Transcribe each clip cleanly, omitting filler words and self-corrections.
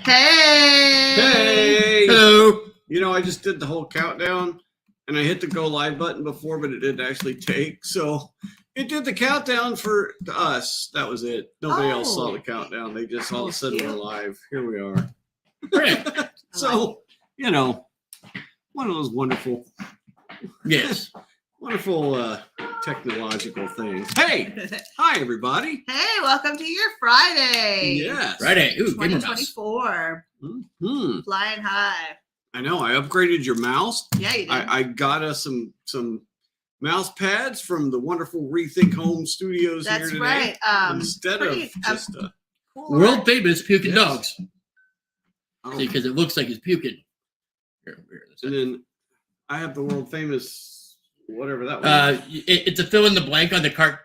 Hey! Hey! Hello. You know, I just did the whole countdown, and I hit the go live button before, but it didn't actually take. So it did the countdown for us. That was it. Nobody else saw the countdown. They just all of a sudden were live. Here we are. Great. So, you know, one of those wonderful, Yes. wonderful technological things. Hey! Hi, everybody. Hey, welcome to your Friday. Yes. Friday. Ooh, Gamer Mouse. 2024. Mm-hmm. Flying high. I know. I upgraded your mouse. Yeah, you did. I got us some mouse pads from the wonderful Rethink Home Studios That's here today. right. Instead of just cool. World famous puking Yes. dogs. oh, Because it looks like he's puking. Here, and then I have the world famous whatever that was. it's a fill in the blank on the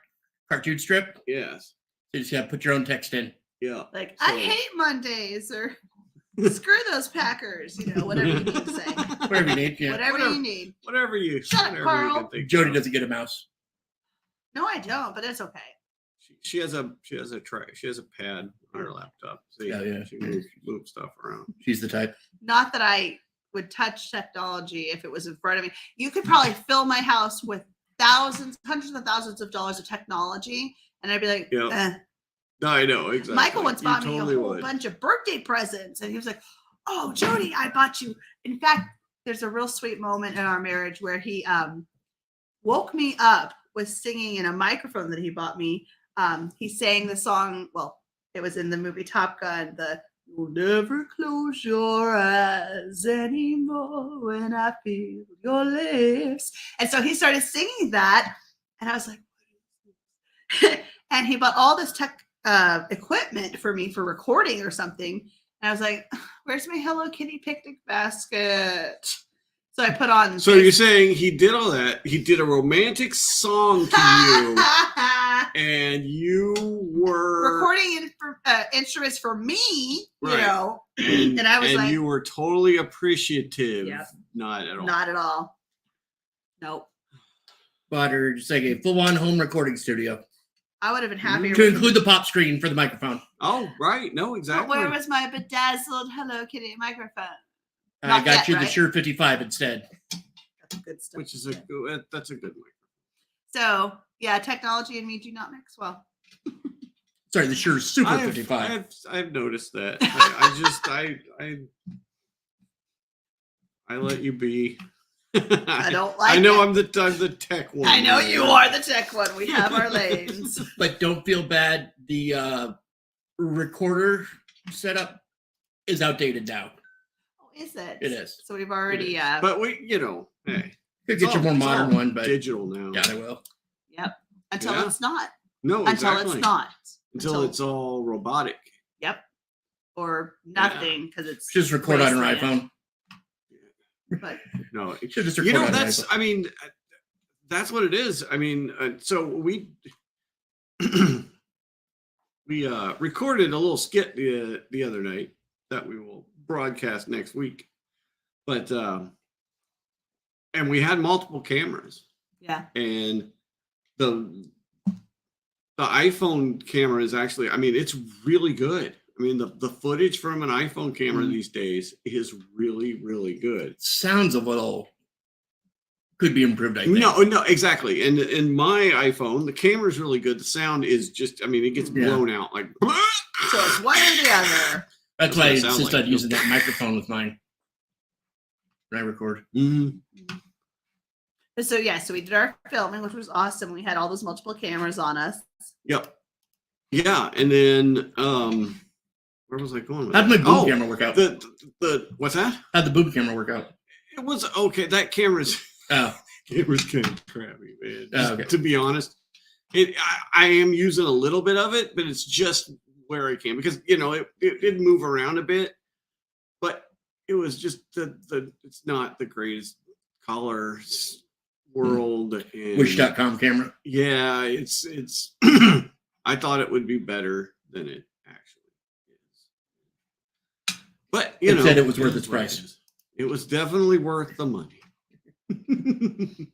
cartoon strip. Yes. You just gotta put your own text in. Yeah. Like, So- I hate Mondays or screw those Packers. You know, whatever you need to say. Whatever you need. Yeah. Whatever Whatever. you need. Whatever you. Shut up, whatever Carl. You can think Jody of. doesn't get a mouse. No, I don't, but it's okay. She has a tray. She has a pad on her laptop. See, Yeah. She move stuff around. She's the type. Not that I would touch technology if it was in front of me. You could probably fill my house with thousands, hundreds of thousands of dollars of technology, and I'd be like, Yeah. eh. No, I know exactly. Michael once You bought totally me a whole would. bunch of birthday presents, and he was like, "Oh, Jody, I bought you." In fact, there's a real sweet moment in our marriage where he woke me up with singing in a microphone that he bought me. He sang the song. Well, it was in the movie Top Gun. You'll never close your eyes anymore when I feel your lips. And so he started singing that, and I was like, what is this? And he bought all this tech equipment for me for recording or something. And I was like, where's my Hello Kitty picnic basket? So I put on. So you're saying he did all that? He did a romantic song to you, and you were recording instruments for me, Right. you know. and, And I was like, you were totally appreciative. Yep. Not at all. not at all. Nope. Bought her just like a full-on home recording studio. I would have been happier. To include the pop screen for the microphone. Oh, right. No, But exactly. where was my bedazzled Hello Kitty microphone? I Not got yet, you the right? Shure 55 instead. That's good stuff. Which is that's a good one. So yeah, technology and me do not mix well. Sorry, the Shure Super 55. I've noticed that. I let you be. I don't like I know it. I'm the tech one. I know you are the tech one. We have our lanes. But don't feel bad. The recorder setup is outdated now. Oh, is it? It is. So we've already But we, hey, Could get you a more it's modern all one, but digital now. yeah, I will. Yep. Until Yeah. it's not. No, Until exactly. it's not. Until it's all robotic. Yep. Or nothing because it's Just record on your wasting it. iPhone. But No, Should just you record know on your that's. iPhone. I mean, that's what it is. I mean, so we we recorded a little skit the other night that we will broadcast next week, but and we had multiple cameras, yeah. and the iPhone camera is actually. I mean, it's really good. I mean, the footage from an iPhone camera these days is really, really good. Sounds a little could be improved, I think. No, exactly. And in my iPhone, the camera is really good. The sound is just, I mean, it gets blown out like. So it's one or the other. That's what why I it sounds insist like. on using that microphone with mine when I record. Mhm. So yeah, so we did our filming, which was awesome. We had all those multiple cameras on us. Yep. Yeah, and then where was I going with How'd my that? boob camera work out? The what's that? How'd the boob camera work out? It was okay. That camera's Oh, kind of crappy, man. Oh, okay. To be honest, I am using a little bit of it, but it's just where I can because it did move around a bit, but it was just it's not the greatest color world. And Wish.com camera. yeah, it's I thought it would be better than it actually is. But It said it was worth its price. It was definitely worth the money. That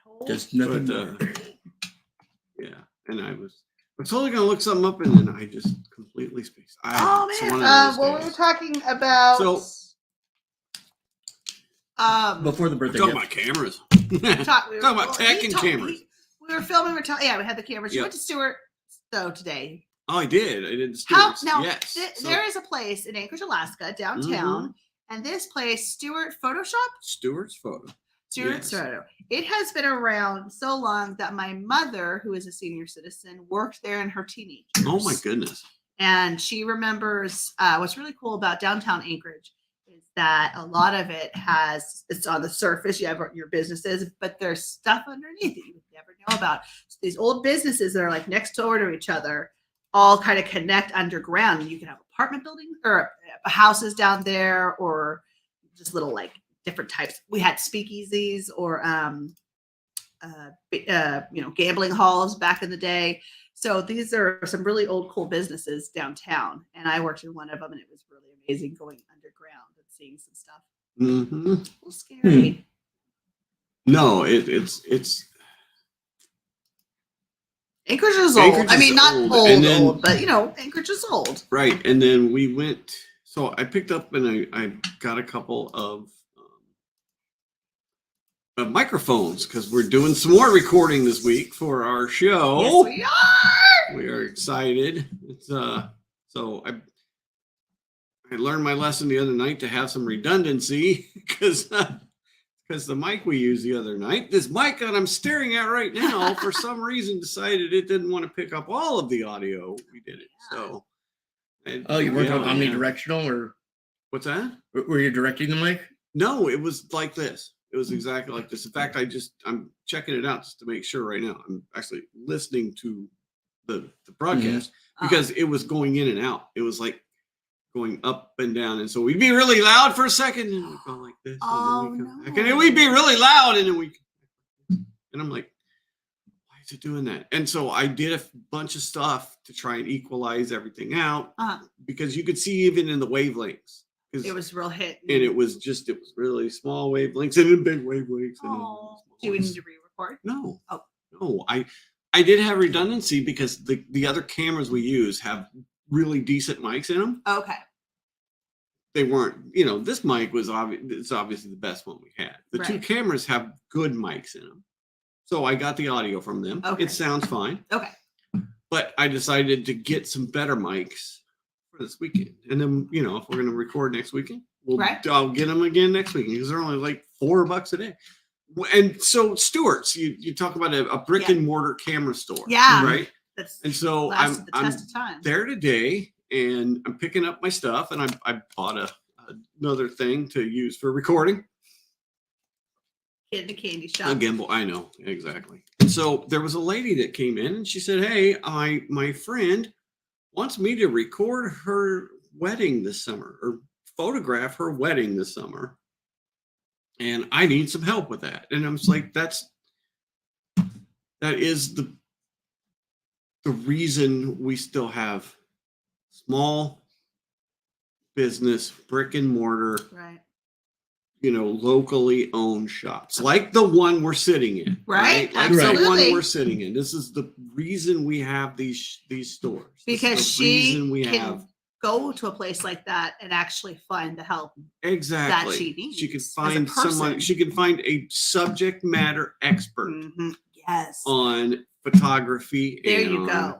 whole Just nothing But, more. yeah, and I was was totally gonna look something up, and then I just completely spaced. Oh It's man. one of those Well, we were days. talking about. So- Before the birthday Talking gift. about cameras. we were Talking about tech and cameras. We were filming. Yeah, we had the cameras. You Yep. went to Stewart though today. Oh, I did. I did the How Stewards. now? Yes. So, There is a place in Anchorage, Alaska, downtown, and this place, Stewart Photoshop. Stewart's photo. Stewart's Yes. Photo. It has been around so long that my mother, who is a senior citizen, worked there in her teenage years. Oh my goodness. And she remembers what's really cool about downtown Anchorage is that a lot of it it's on the surface, you have your businesses, but there's stuff underneath that you would never know about. So these old businesses that are like next door to each other all kind of connect underground, and you can have apartment buildings or houses down there, or just little like different types. We had speakeasies or gambling halls back in the day. So these are some really old, cool businesses downtown, and I worked in one of them, and it was really amazing going underground and seeing some stuff. Mm-hmm. A little scary. No, it's Anchorage is old. Anchorage I is mean, not old, old, and then- old, but Anchorage is old. right. And then we went. So I picked up and I got a couple of microphones because we're doing some more recording this week for our show. Yes, we are. We are excited. It's so I learned my lesson the other night to have some redundancy because the mic we used the other night, this mic that I'm staring at right now, for some reason decided it didn't want to pick up all of the audio. We did it. So Oh, you weren't on yeah. omnidirectional, or What's that? were you directing the mic? No, it was like this. It was exactly like this. In fact, I'm checking it out just to make sure right now. I'm actually listening to the broadcast because it was going in and out. It was like going up and down. And so we'd be really loud for a second and we'd go like this. Oh, and then we'd come no. back, and then we'd be really loud and then and I'm like, why is it doing that? And so I did a bunch of stuff to try and equalize everything out because you could see even in the wavelengths. It was real hit. And it was really small wavelengths and then big wavelengths. Oh, do we need to re-record? No. Oh. No. I did have redundancy because the other cameras we use have really decent mics in them. Okay. They weren't, this mic was it's obviously the best one we had. The two Right. cameras have good mics in them. So I got the audio from them. Okay. It sounds fine. Okay. But I decided to get some better mics for this weekend. And then, if we're going to record next weekend, Right. I'll get them again next weekend because they're only like $4 a day. And so Stewart's, you talk about a brick and mortar camera store. Yeah. Right. That's And so lasted the I'm test of time. there today and I'm picking up my stuff and I bought another thing to use for recording. In the candy A shop. gimbal. I know. Exactly. And so there was a lady that came in and she said, hey, my friend wants me to record her wedding this summer or photograph her wedding this summer. And I need some help with that. And I'm just like, that is the reason we still have small business, brick and mortar, Right. locally owned shops like the one we're sitting in. Right. Like the Absolutely. one we're sitting in. This is the reason we have these stores. This is Because the she reason we can have go to a place like that and actually find the help. exactly that she needs she can as a find someone, person. she can find a subject matter expert Mhm. Yes. on photography. There and you on- go.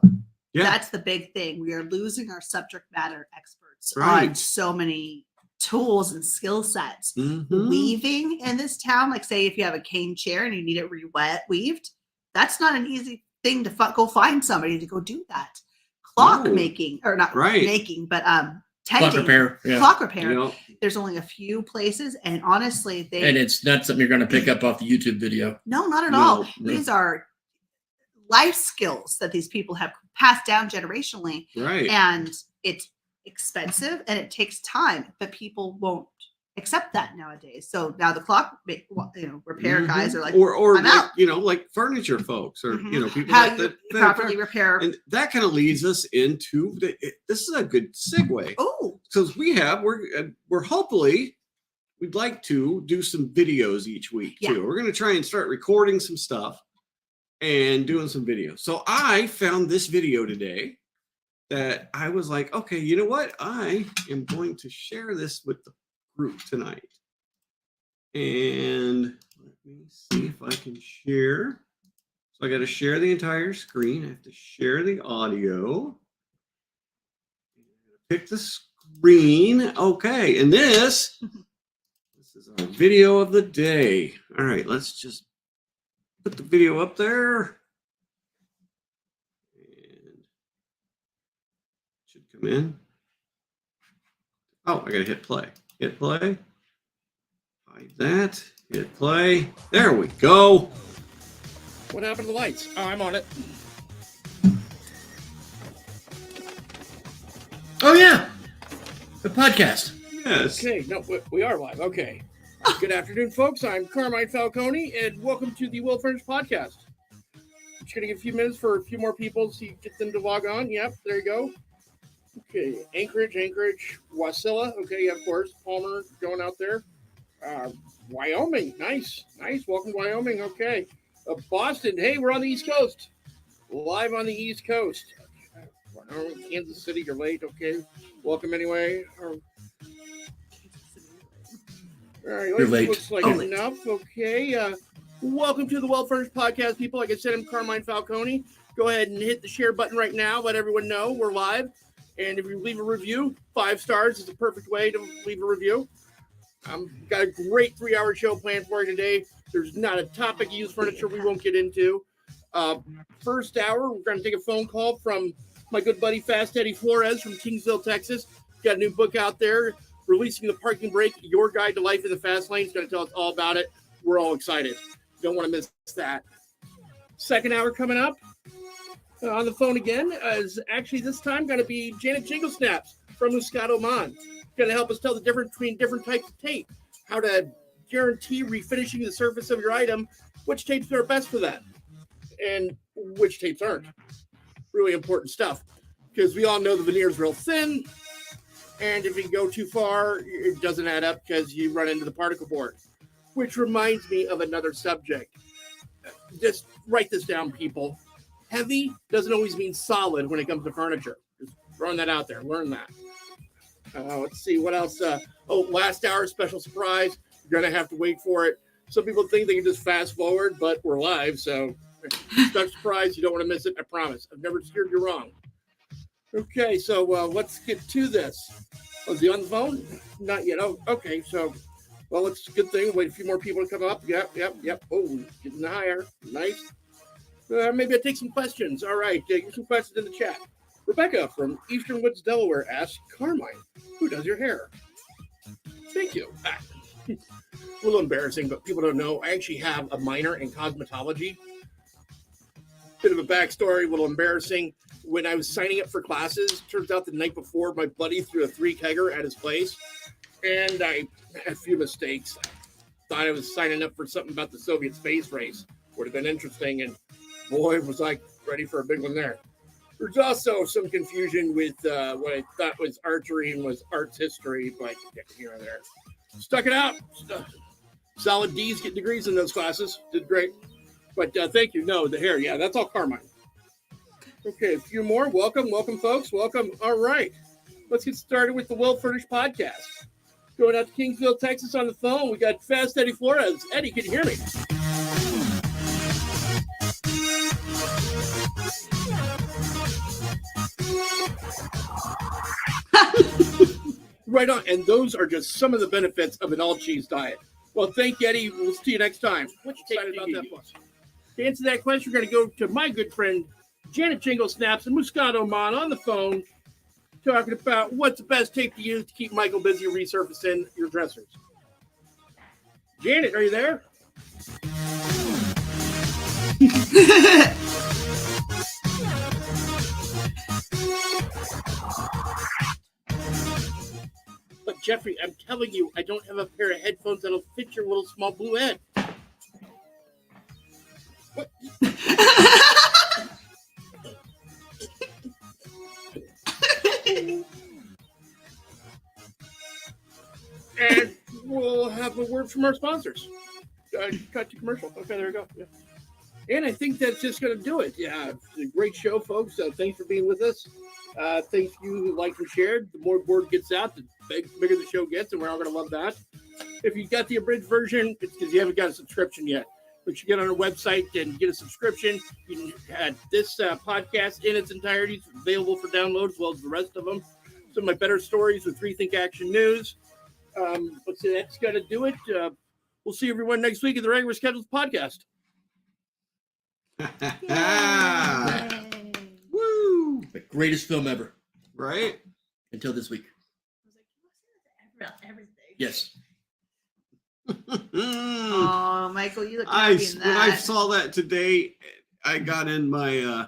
Yeah. That's the big thing. We are losing our subject matter experts on Right. so many tools and skill sets. Mhm. Weaving in this town, like say if you have a cane chair and you need it weaved, that's not an easy thing to go find somebody to go do that. Clock No. making, or not Right. making, but Clock tending, repair. Yeah. clock repair. You know, There's only a few places, and honestly, And it's not something you're going to pick up off the YouTube video. no, not at No, all. no. These are life skills that these people have passed down generationally, right. and it's expensive and it takes time, but people won't accept that nowadays. So now the clock repair Mhm. Mm-hmm. guys are like, or I'm like, out. like furniture folks or Mhm. people how that, you that properly repair. and that kind of leads us into this is a good segue Oh, because we're hopefully we'd like to do some videos each week Yeah. too. We're going to try and start recording some stuff and doing some videos. So I found this video today that I was like, okay, you know what? I am going to share this with the group tonight. And let me see if I can share. So I got to share the entire screen. I have to share the audio. Pick the screen. Okay, and this is our video of the day. All right, let's just put the video up there. And it should come in. Oh, I gotta hit play. Hit play. Hide that. Hit play. There we go. What happened to the lights? Oh, I'm on it. Oh, yeah. The podcast. Yes. Okay, no, we are live. Okay. Good afternoon, folks. I'm Carmine Falcone, and welcome to the Will Furnish Podcast. I'm just going to give a few minutes for a few more people so you get them to log on. Yep, there you go. Okay, Anchorage, Wasilla. Okay, yeah, of course. Palmer going out there. Wyoming, nice. Welcome to Wyoming. Okay. Boston, hey, we're on the East Coast. Live on the East Coast. Kansas City, you're late. Okay. Welcome anyway. All right, You're late. Looks like enough. Okay. Welcome to the Well Furnished Podcast, people. Like I said, I'm Carmine Falcone. Go ahead and hit the share button right now. Let everyone know we're live. And if you leave a review, 5 stars is the perfect way to leave a review. Got a great 3-hour show planned for you today. There's not a topic of used furniture we won't get into. First hour, we're going to take a phone call from my good buddy Fast Eddie Flores from Kingsville, Texas. Got a new book out there, Releasing the Parking Brake, Your Guide to Life in the Fast Lane. He's going to tell us all about it. We're all excited. Don't want to miss that. Second hour coming up. On the phone again is actually this time going to be Janet Jinglesnaps from Muscat, Oman. Going to help us tell the difference between different types of tape, how to guarantee refinishing the surface of your item, which tapes are best for that, and which tapes aren't. Really important stuff, because we all know the veneer is real thin, and if you go too far, it doesn't add up because you run into the particle board, which reminds me of another subject. Just write this down, people. Heavy doesn't always mean solid when it comes to furniture. Just throwing that out there. Learn that. Let's see what else. Last hour, special surprise. You're going to have to wait for it. Some people think they can just fast forward, but we're live. So special surprise. You don't want to miss it. I promise. I've never steered you wrong. Okay, so let's get to this. Was he on the phone? Not yet. Oh, okay. So, well, it's a good thing. Wait a few more people to come up. Yep. Oh, getting higher. Nice. Maybe I'll take some questions. All right, get some questions in the chat. Rebecca from Eastern Woods, Delaware asks, Carmine, who does your hair? Thank you. A little embarrassing, but people don't know. I actually have a minor in cosmetology. Bit of a backstory, a little embarrassing. When I was signing up for classes, turns out the night before, my buddy threw a 3-kegger at his place, and I had a few mistakes. Thought I was signing up for something about the Soviet space race. Would have been interesting, and boy, was I ready for a big one there. There's also some confusion with what I thought was archery and was arts history, but here or there. Stuck it out. Solid D's, get degrees in those classes. Did great. But thank you. No, the hair. Yeah, that's all Carmine. Okay, a few more. Welcome, folks. Welcome. All right. Let's get started with the Well Furnished Podcast. Going out to Kingsville, Texas on the phone. We got Fast Eddie Flores. Eddie, can you hear me? Right on. And those are just some of the benefits of an all-cheese diet. Well, thank you, Eddie. We'll see you next time. What's excited about that plus? To answer that question, we're going to go to my good friend, Janet Jinglesnaps in Muscat, Oman, on the phone, talking about what's the best tape to use to keep Michael busy resurfacing your dressers. Janet, are you there? But Jeffrey, I'm telling you, I don't have a pair of headphones that'll fit your little small blue head. What? And we'll have a word from our sponsors. Cut to commercial. Okay, there we go. Yeah. And I think that's just going to do it. Yeah, it's a great show, folks. Thanks for being with us. Thanks you who liked and shared. The more word gets out, the bigger the show gets, and we're all going to love that. If you got the abridged version, it's because you haven't got a subscription yet. But you get on our website and get a subscription. You can add this podcast in its entirety. It's available for download as well as the rest of them. Some of my better stories with Rethink Action News. But that's going to do it. We'll see everyone next week at the regular scheduled podcast. Woo! The greatest film ever. Right? Until this week. Everything. Yes. Oh, Michael, you look When happy in that. I saw that today, I got in my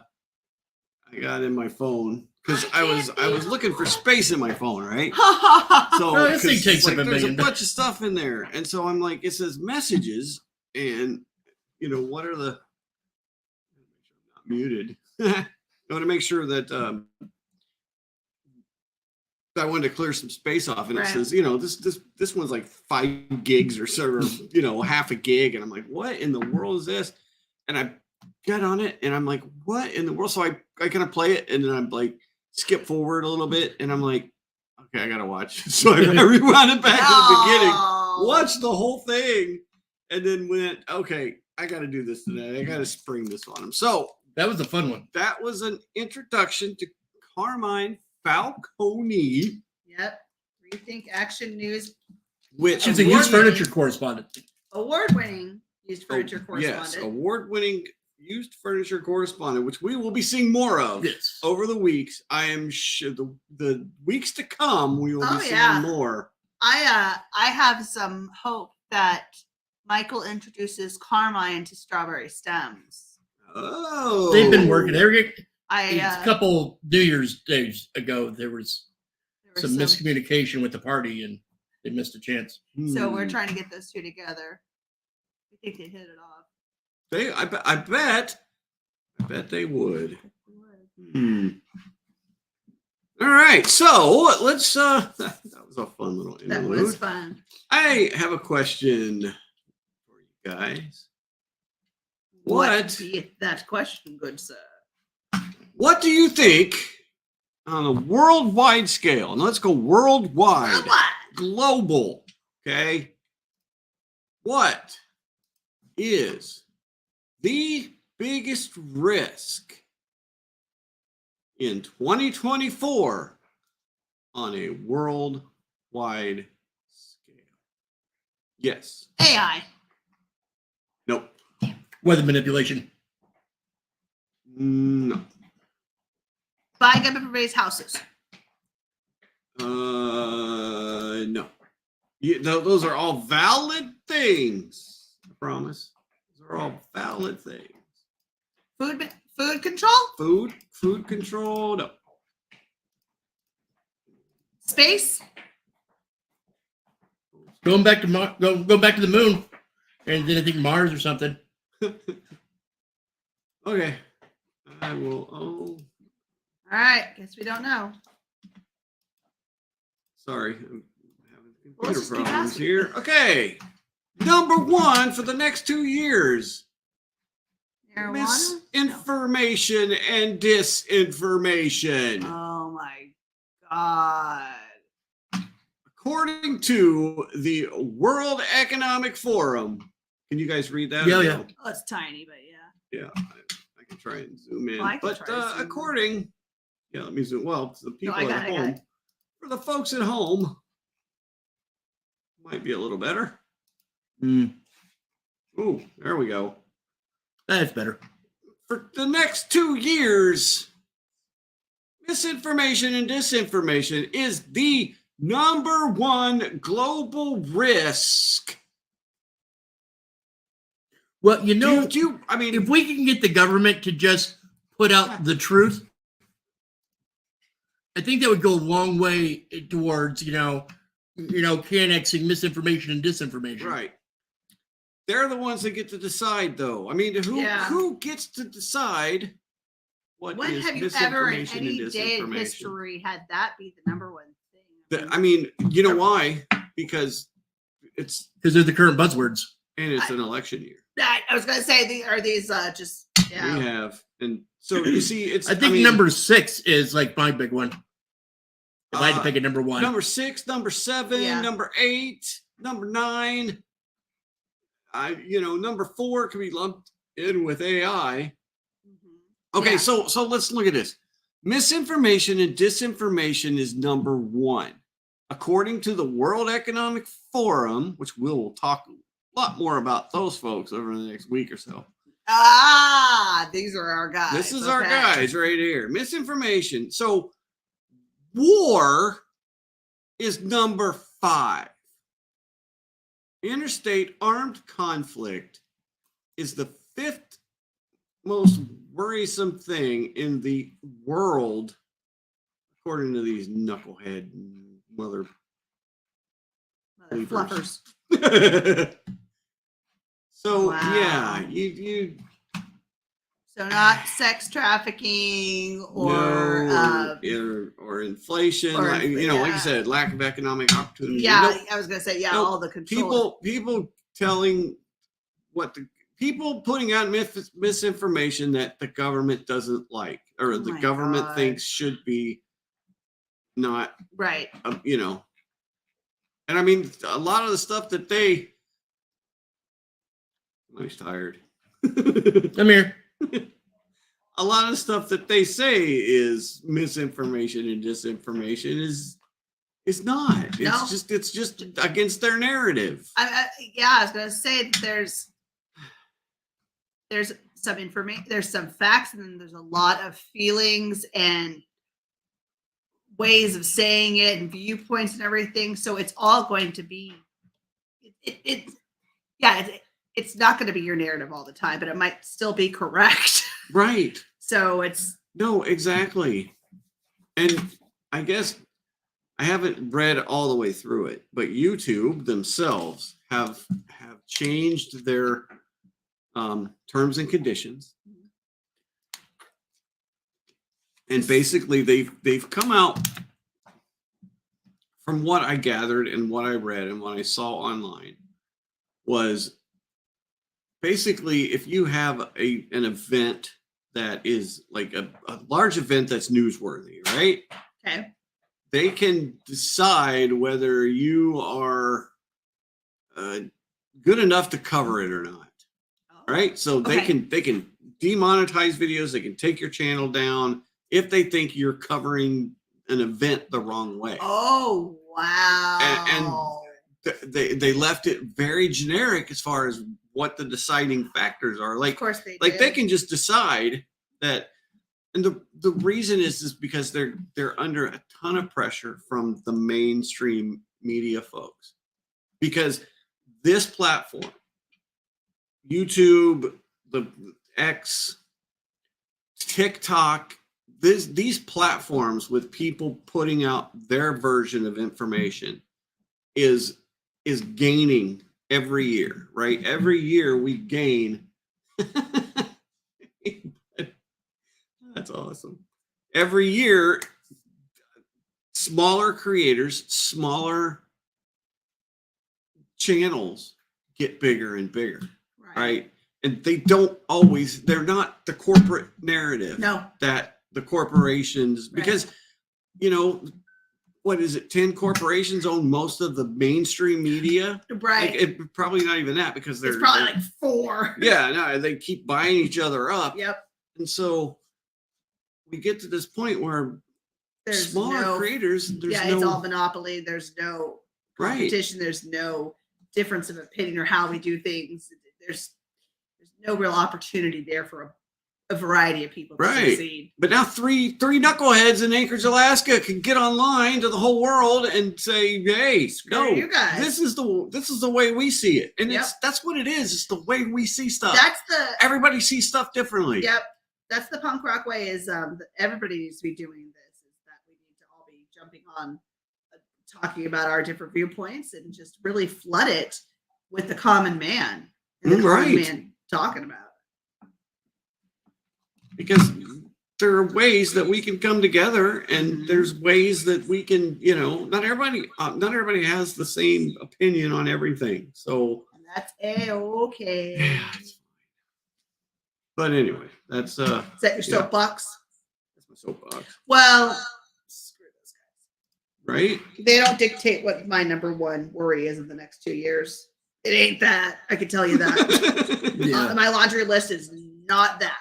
phone because I was looking for space in my phone, right? So Oh, this thing takes like, up a there's a million. bunch of stuff in there, and so I'm like, it says messages, and what are the? Not muted. I want to make sure that I wanted to clear some space off, and it says, this one's like 5 gigs or so, or half a gig, and I'm like, what in the world is this? And I got on it, and I'm like, what in the world? So I kind of play it, and then I'm like, skip forward a little bit, and I'm like, okay, I gotta watch. So I rewound it back to the beginning, watched the whole thing, and then went, okay, I gotta do this today. I gotta spring this on him. So That was a fun one. that was an introduction to Carmine Falcone, Yep. Rethink Action News, which She's a used furniture correspondent. award-winning used furniture correspondent. Yes, award-winning used furniture correspondent, which we will be seeing more of Yes. over the weeks. I am sure the weeks to come we will be seeing more. I have some hope that Michael introduces Carmine to Strawberry Stems. Oh, They've been working. A I couple New Year's days ago, there was there some were miscommunication with the party, and they missed a chance. so we're trying to get those two together. I think they hit it off. I bet they would. All right, so let's. That was a fun little That interlude. was fun. I have a question for you guys. What be that question, good sir? What do you think on a worldwide scale? And let's go worldwide, global. Okay. What is the biggest risk in 2024 on a worldwide scale? Yes. AI. Nope. Weather manipulation. No. Buying up everybody's houses. No. Those are all valid things. I promise. Those are all valid things. Food control. Food control. No. Space. Going back to go back to the moon, and then I think Mars or something. Okay. I will. Oh, All right. Guess we don't know. sorry. I'm having Well, let's computer just keep problems asking. here. Okay. Number 1 for the next 2 years. Marijuana. Misinformation and disinformation. Oh my God. According to the World Economic Forum. Can you guys read that? Yeah, or yeah. no? Oh, it's tiny, but yeah. Yeah, I can try and zoom in. Well, I can but try to zoom in. according, let me zoom. Well, to the people I got at it, I got home, it. for the folks at home, might be a little better. Mm, Ooh, there we go. that's better. For the next 2 years, misinformation and disinformation is the number 1 global risk. Well, you know, I mean, if we can get the government to just put out the truth, I think that would go a long way towards, annexing misinformation and disinformation. right. They're the ones that get to decide, though. I mean, who gets to decide what When is have you ever in misinformation and any day in disinformation? history had that be the number 1 thing? I mean, you know why? Because it's Because they're the current buzzwords. an election year. I was gonna say, are these just? Yeah. We have, and so you see, it's. I think number 6 is like my big one. If I had to pick a number 1. Number 6, number 7, Yeah. number 8, number 9. Number 4 can be lumped in with AI. Okay, Yeah. so let's look at this. Misinformation and disinformation is number 1. According to the World Economic Forum, which we'll talk a lot more about those folks over the next week or so. These are our guys. This is our guys right here. Misinformation. So war is number 5. Interstate armed conflict is the 5th most worrisome thing in the world, according to these knucklehead mother fluffers. So Wow. yeah, you So not sex trafficking or or inflation, or, like you yeah. said, lack of economic opportunity. yeah, I was gonna say all the control. People telling people putting out misinformation that the government doesn't like, or the government thinks should be not right. And I mean, a lot of the stuff that somebody's tired. Come here. A lot of the stuff that they say is misinformation and disinformation is not. It's just against their narrative. I was gonna say that there's some information, there's some facts, and then there's a lot of feelings and ways of saying it and viewpoints and everything. So it's all going to be it's not going to be your narrative all the time, but it might still be correct. Right. So it's no, exactly. And I guess I haven't read all the way through it, but YouTube themselves have changed their terms and conditions. And basically they've come out, from what I gathered and what I read and what I saw online, was basically if you have an event that is like a large event that's newsworthy, right? okay. They can decide whether you are good enough to cover it or not, right? So they can demonetize videos. They can take your channel down if they think you're covering an event the wrong way. Oh wow! And they left it very generic as far as what the deciding factors are. Like, of course they like did. they can just decide that. And the reason is because they're under a ton of pressure from the mainstream media folks, because this platform, YouTube, the X, TikTok, these platforms with people putting out their version of information is gaining every year, right? Every year we gain. That's awesome. Every year, smaller creators, smaller channels get bigger and bigger, right? And they're not the corporate narrative that the corporations, because, what is it? 10 corporations own most of the mainstream media. Right. Like, probably not even that, because it's probably like 4. Yeah, no, they keep buying each other up. Yep. And so we get to this point where there's smaller creators, it's all monopoly. There's no competition. Right. There's no difference of opinion or how we do things. There's no real opportunity there for a variety of people to succeed. But now three knuckleheads in Anchorage, Alaska can get online to the whole world and say, "Hey, no, you guys. This is the way we see it." And that's what it is. It's the way we see stuff. Everybody sees stuff differently. Yep. That's the punk rock way, is everybody needs to be doing this, is that we need to all be jumping on talking about our different viewpoints and just really flood it with the common man and the common man talking about it. Because there are ways that we can come together, and there's ways that we can, not everybody has the same opinion on everything. So That's A-okay. Yeah, it's fine. But anyway, that's Is that your soapbox? that's my soapbox, Well, screw those guys. right? They don't dictate what my number one worry is in the next 2 years. It ain't that. I can tell you that. Yeah. My laundry list is not that.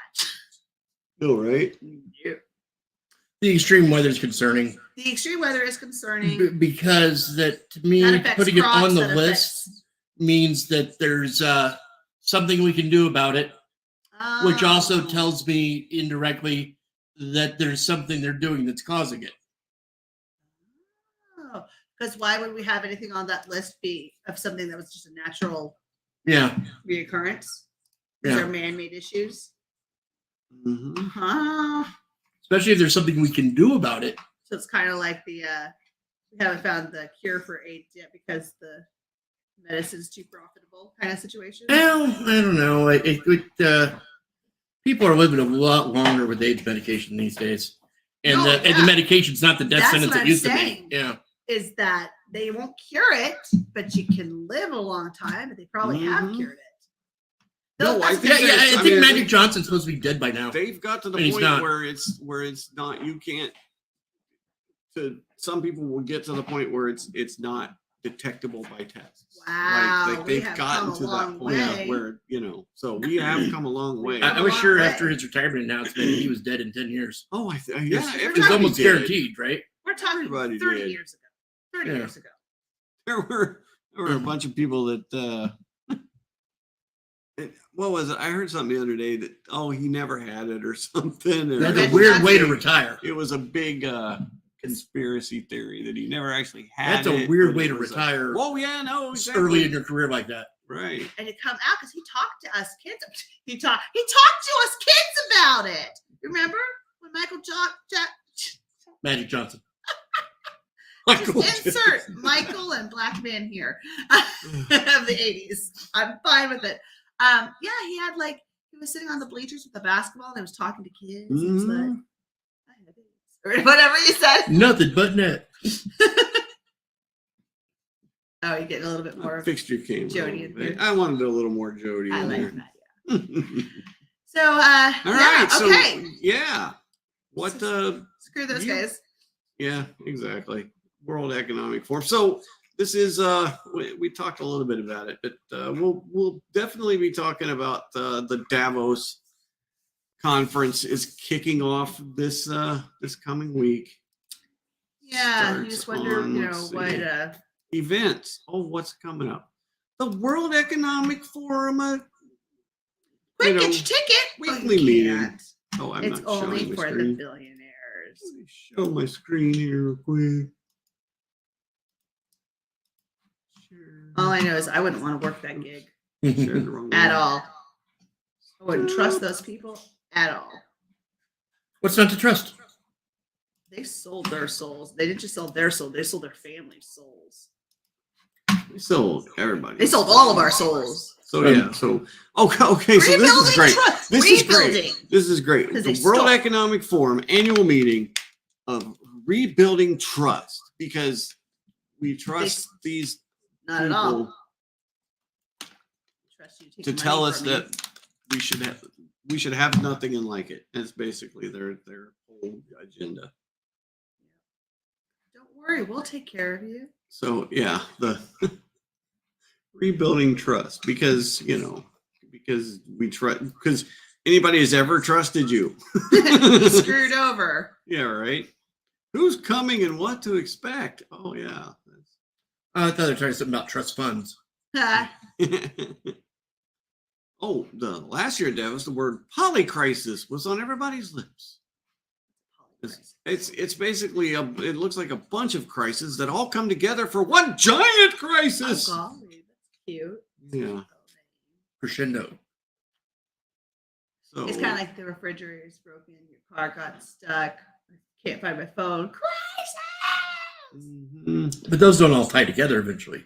No, right? Nope. The extreme weather is concerning The extreme weather is concerning. because that to me, That affects putting it crops, on the that list affects- means that there's something we can do about it, which also Oh. tells me indirectly that there's something they're doing that's causing it. Because why would we have anything on that list be of something that was just a natural Yeah. reoccurrence? These Yeah. are man-made issues. Mhm. Uh-huh. Especially if there's something we can do about it. So it's kind of like the we haven't found the cure for AIDS yet because the medicine's too profitable kind of situation. Well, I don't know. People are living a lot longer with AIDS medication these days. And, No, and the medication's not the death That's sentence what it I'm used saying. to be. Yeah. Is that they won't cure it, but you can live a long time, but they probably have Mhm. cured it. No, I That's- think Yeah, that's- I I think mean, Magic Johnson's supposed to be dead by now. They've got to the And he's point not. where it's not. You can't. To some people will get to the point where it's not detectable by tests. Wow, we they've have gotten come a to that long point way. where so we have come a long way. I was long sure way. after his retirement announcement he was dead in 10 years. Oh, yeah, It's everybody almost did. guaranteed, right? We're talking Everybody 30 did. years ago. 30 Yeah. years ago. There were a bunch of people that what was it? I heard something the other day that he never had it or something. Or That's Magic a weird way to Johnson. retire. it was a big conspiracy theory that he never actually had. That's a it, weird but way it to was retire oh yeah, no, exactly. early in your career like that. Right. And it come out because he talked to us kids. He talked to us kids about it. Remember when Michael Magic Johnson. just insert Michael and black man here of the 80s. I'm fine with it. Yeah, he had he was sitting on the bleachers with the basketball and he was talking to kids. He was like, Mhm. I have AIDS. Or whatever he said. Nothing but net. Oh, you getting a little bit more. Fixed your camera. Jody in here. I wanted a little more Jody I in like there. that. Yeah. So, All right. yeah, okay. So yeah. What Screw those you- guys. yeah, exactly. World Economic Forum. So this is we talked a little bit about it, but we'll definitely be talking about the Davos conference is kicking off this coming week. Yeah, you Starts just wonder, on, let's see. what Events. Oh, what's coming up? The World Economic Forum. quick, know, get your ticket. weekly You meeting. can't. Oh, I'm It's not only showing my for the screen. billionaires. Let me show my screen here real quick. All I know is I wouldn't want to work that gig Shared the wrong at one. all. I wouldn't trust those people at all. What's not to trust? They sold their souls. They didn't just sell their soul, they sold their family's souls. They sold everybody. They sold all of our souls. So yeah. So okay. So this is great. trust. This is great. Rebuilding. This is great. 'Cause The they World stole. Economic Forum annual meeting of rebuilding trust because we trust these Not at all. people Trust you take to money tell us from me. that we should have nothing and like it. That's basically their whole agenda. Don't worry, we'll take care of you. So yeah, the rebuilding trust because we trust because anybody has ever trusted you. You screwed over. Yeah, right. Who's coming and what to expect? Oh yeah. I thought they were talking something about trust funds. Oh, the last year at Davos, the word polycrisis was on everybody's lips. It's basically it looks like a bunch of crises that all come together for one giant crisis. Oh, golly, that's cute. Yeah. Crescendo. So It's kind of like the refrigerator's broken, your car got stuck, can't find my phone. Crisis! Mhm. But those don't all tie together eventually.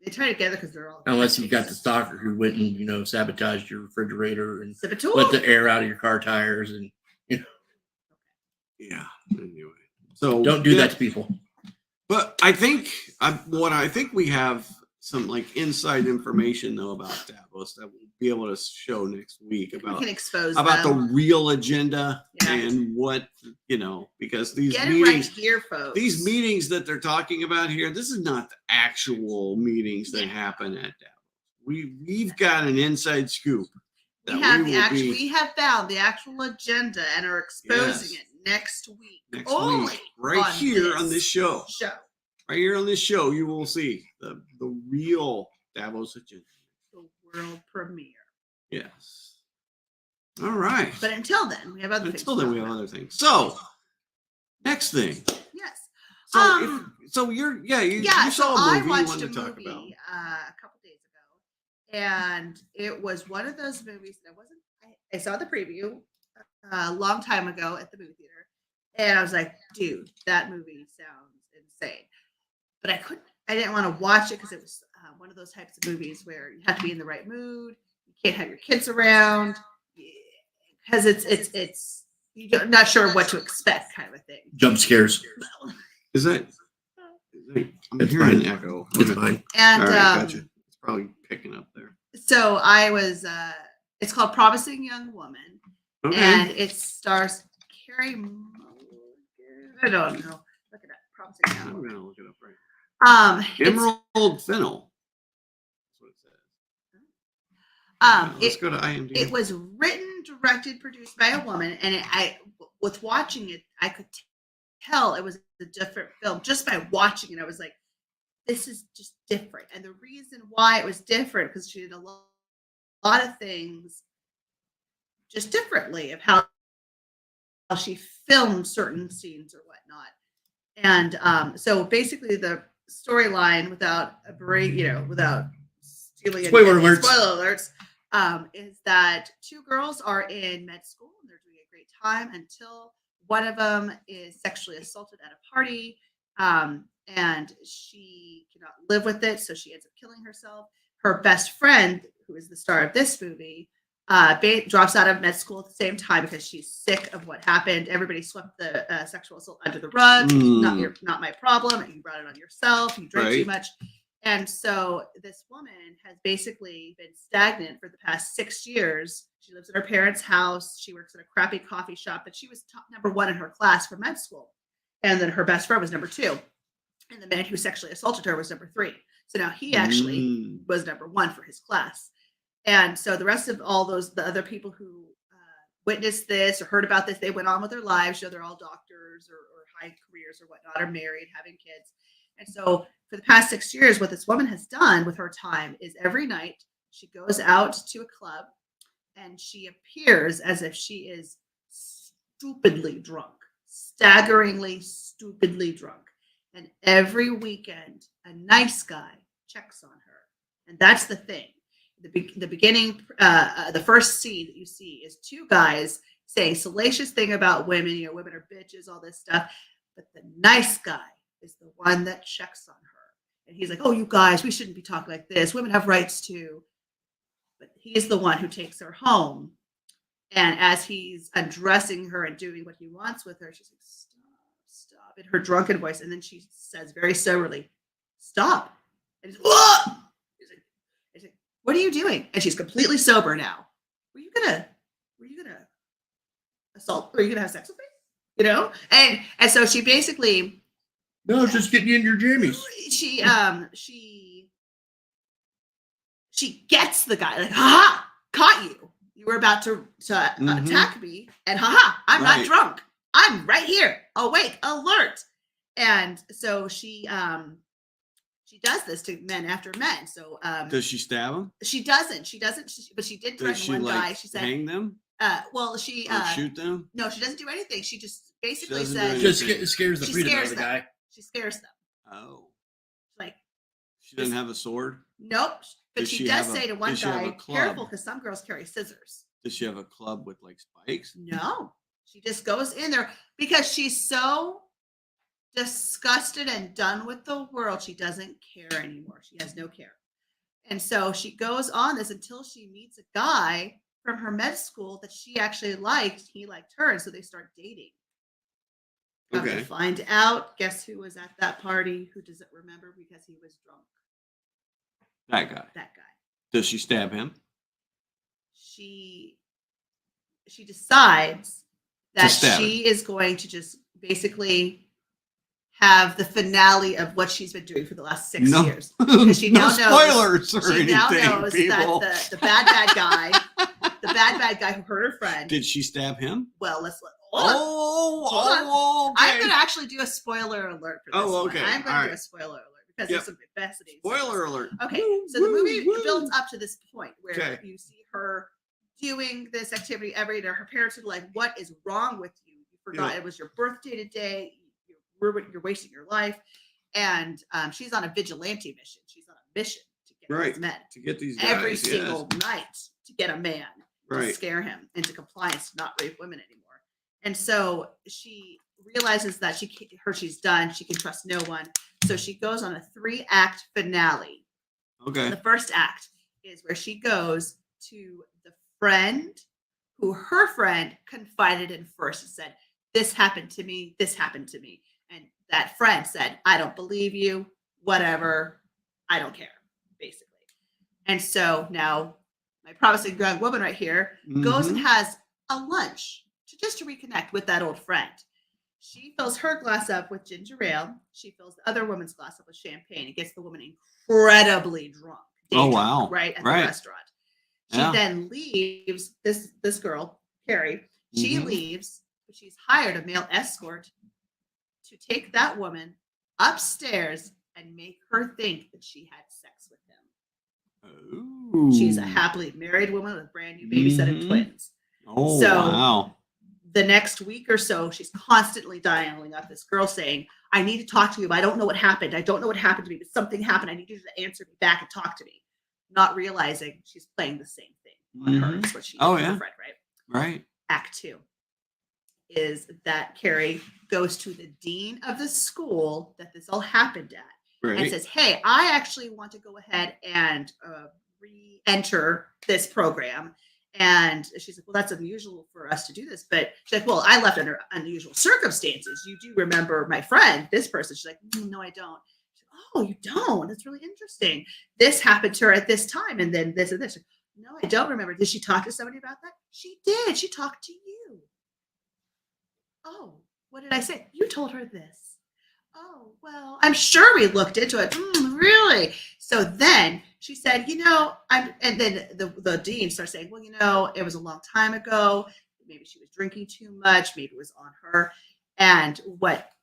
They tie together because they're all. Unless you've got the stalker who went and, sabotaged your refrigerator and Saboteur. let the air out of your car tires and Yeah. Anyway, so don't do yeah, that to people. But I think what I think we have some like inside information though about Davos that we'll be able to show next week We about can expose the them. real agenda Yeah. and what because these Get it meetings right here, folks. these meetings that they're talking about here, this is not the actual meetings that happen at Davos. We've got an inside scoop. We have found the actual agenda and are exposing it next week. Right here on this show. Right here on this show, you will see the real Davos agenda. The world premiere. Yes. All right. But until then, we have other things. Until then, we have other things. So, next thing. Yes. So, you saw a movie I watched you wanted a to talk movie about. a couple days ago, and it was one of those movies that I saw the preview a long time ago at the movie theater, and I was like, dude, that movie sounds insane. But I didn't want to watch it because it was one of those types of movies where you have to be in the right mood. You can't have your kids around because it's you're not sure what to expect, kind of a thing. Jump scares. Is that? I'm It's hearing fine. an echo. It's fine. And All right, gotcha. It's probably picking up there. so I was. It's called Promising Young Woman, Okay. and it stars Carrie Mulligan. I don't know. Look it up. Promising Young I'm Woman. gonna look it up right. It's- Emerald Fennel. That's what it says. Let's go to IMDb. It was written, directed, produced by a woman, and with watching it, I could tell it was a different film just by watching it. I was like, this is just different, and the reason why it was different because she did a lot of things just differently of how she filmed certain scenes or whatnot, and so basically the storyline without stealing Spoiler any alerts. spoiler alerts, is that two girls are in med school and they're doing a great time until one of them is sexually assaulted at a party, and she cannot live with it, so she ends up killing herself. Her best friend, who is the star of this movie, drops out of med school at the same time because she's sick of what happened. Everybody swept the sexual assault under the rug. Not my problem. You brought it on yourself. You drank too much. And so this woman has basically been stagnant for the past 6 years. She lives in her parents' house. She works at a crappy coffee shop, but she was number 1 in her class for med school. And then her best friend was number 2. And the man who sexually assaulted her was number 3. So now he actually was number 1 for his class. And so the rest of the other people who witnessed this or heard about this, they went on with their lives. They're all doctors or high careers or whatnot, are married, having kids. And so for the past 6 years, what this woman has done with her time is every night she goes out to a club and she appears as if she is stupidly drunk, staggeringly, stupidly drunk. And every weekend, a nice guy checks on her. And that's the thing. The beginning, the first scene that you see is 2 guys saying salacious thing about women. Women are bitches, all this stuff. But the nice guy is the one that checks on her. And he's like, oh, you guys, we shouldn't be talking like this. Women have rights too. But he is the one who takes her home. And as he's undressing her and doing what he wants with her, she's like, stop, in her drunken voice. And then she says very soberly, stop. And he's like, what are you doing? And she's completely sober now. Were you gonna assault? Were you gonna have sex with me? And so she basically just getting you in your jammies. She gets the guy like, haha, caught you. You were about to attack me, and haha, I'm not drunk. I'm right here, awake, alert. And so she does this to men after men. So does she stab him? She doesn't. But she did threaten one guy. She said, hang them? Well, she shoot them? No, she doesn't do anything. She just basically says just scares the freedom out of the guy. She scares them. Oh, like she doesn't have a sword? Nope. But she does say to one guy, careful, because some girls carry scissors. Does she have a club with like spikes? No. She just goes in there because she's so disgusted and done with the world. She doesn't care anymore. She has no care. And so she goes on this until she meets a guy from her med school that she actually liked. He liked her. And so they start dating. Okay. To find out, guess who was at that party? Who doesn't remember because he was drunk? That guy. That guy. Does she stab him? She decides that stab she is going to just basically have the finale of what she's been doing for the last 6 years. Because she now spoilers or she anything, now knows people. that the bad guy, the bad guy who hurt her friend. Did she stab him? Well, let's Hold on. Okay. I'm going to actually do a spoiler alert for this one. Okay. I'm going to do a spoiler alert because there's some fascinating Spoiler alert. Okay, so the movie builds up to this point where you see her doing this activity every day. Her parents are like, "What is wrong with you? You forgot it was your birthday today. You're wasting your life." And she's on a vigilante mission. She's on a mission to get these men, to get these guys every single night to get a man to scare him into compliance, to not rape women anymore. And so she realizes that she's done. She can trust no one. So she goes on a 3-act finale. Okay. The first act is where she goes to the friend who her friend confided in first and said, "This happened to me. This happened to me." And that friend said, "I don't believe you. Whatever. I don't care," basically. And so now my promising young woman right here goes and has a lunch to reconnect with that old friend. She fills her glass up with ginger ale. She fills the other woman's glass up with champagne and gets the woman incredibly drunk. Wow. Right at the restaurant. She then leaves this girl, Carrie. She leaves, but she's hired a male escort to take that woman upstairs and make her think that she had sex with him. Ooh. She's a happily married woman with a brand new baby set of twins. Oh, so wow. The next week or so, she's constantly dialing up this girl saying, "I need to talk to you, but I don't know what happened. I don't know what happened to me, but something happened. I need you to answer me back and talk to me." Not realizing she's playing the same thing on her. That's what she did with her friend, right? Right. Act 2 is that Carrie goes to the dean of the school that this all happened at and says, "Hey, I actually want to go ahead and re-enter this program." And she's like, "Well, that's unusual for us to do this." But she's like, "Well, I left under unusual circumstances. You do remember my friend, this person?" She's like, "No, I don't." She's like, "Oh, you don't? That's really interesting. This happened to her at this time. And then this and this." Like, "No, I don't remember. Did she talk to somebody about that?" "She did. She talked to you." "Oh, what did I say?" "You told her this." "Oh, well, I'm sure we looked into it." "Really?" So then she said, and then the dean starts saying, "Well, it was a long time ago. Maybe she was drinking too much. Maybe it was on her." And what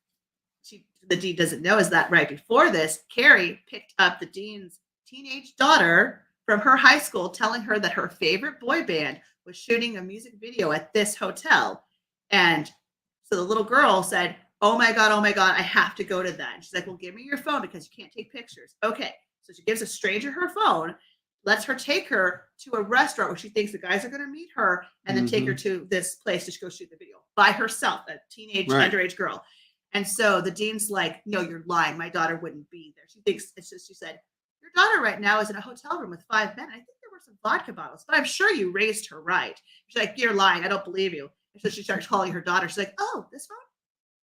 the dean doesn't know is that right before this, Carrie picked up the dean's teenage daughter from her high school, telling her that her favorite boy band was shooting a music video at this hotel. And so the little girl said, oh my God, I have to go to that. And she's like, "Well, give me your phone because you can't take pictures." Okay. So she gives a stranger her phone, lets her take her to a restaurant where she thinks the guys are going to meet her, and then take her to this place to go shoot the video by herself, a teenage underage girl. And so the dean's like, "No, you're lying. My daughter wouldn't be there." She thinks it's just, she said, "Your daughter right now is in a hotel room with 5 men. I think there were some vodka bottles, but I'm sure you raised her right." She's like, "You're lying. I don't believe you." And so she starts calling her daughter. She's like, "Oh, this phone?"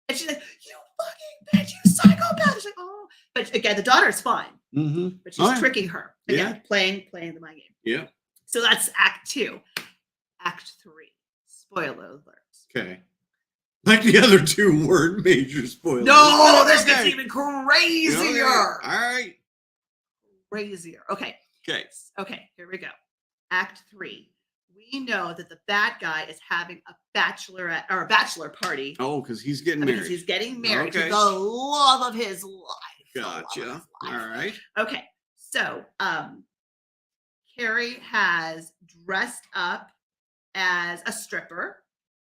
And she's like, "You fucking bitch, you psychopath." She's like, "Oh." But again, the daughter is fine. But she's tricking her. Again, playing the mind game. Yeah. So that's Act 2. Act 3. Spoiler alert. Okay. Like the other 2 weren't major spoilers. No, this gets even crazier. All right. Crazier. Okay. Okay. Here we go. Act 3. We know that the bad guy is having a bachelor party. Oh, because he's getting married. Because he's getting married to the love of his life. Gotcha. All right. Okay. So, Carrie has dressed up as a stripper,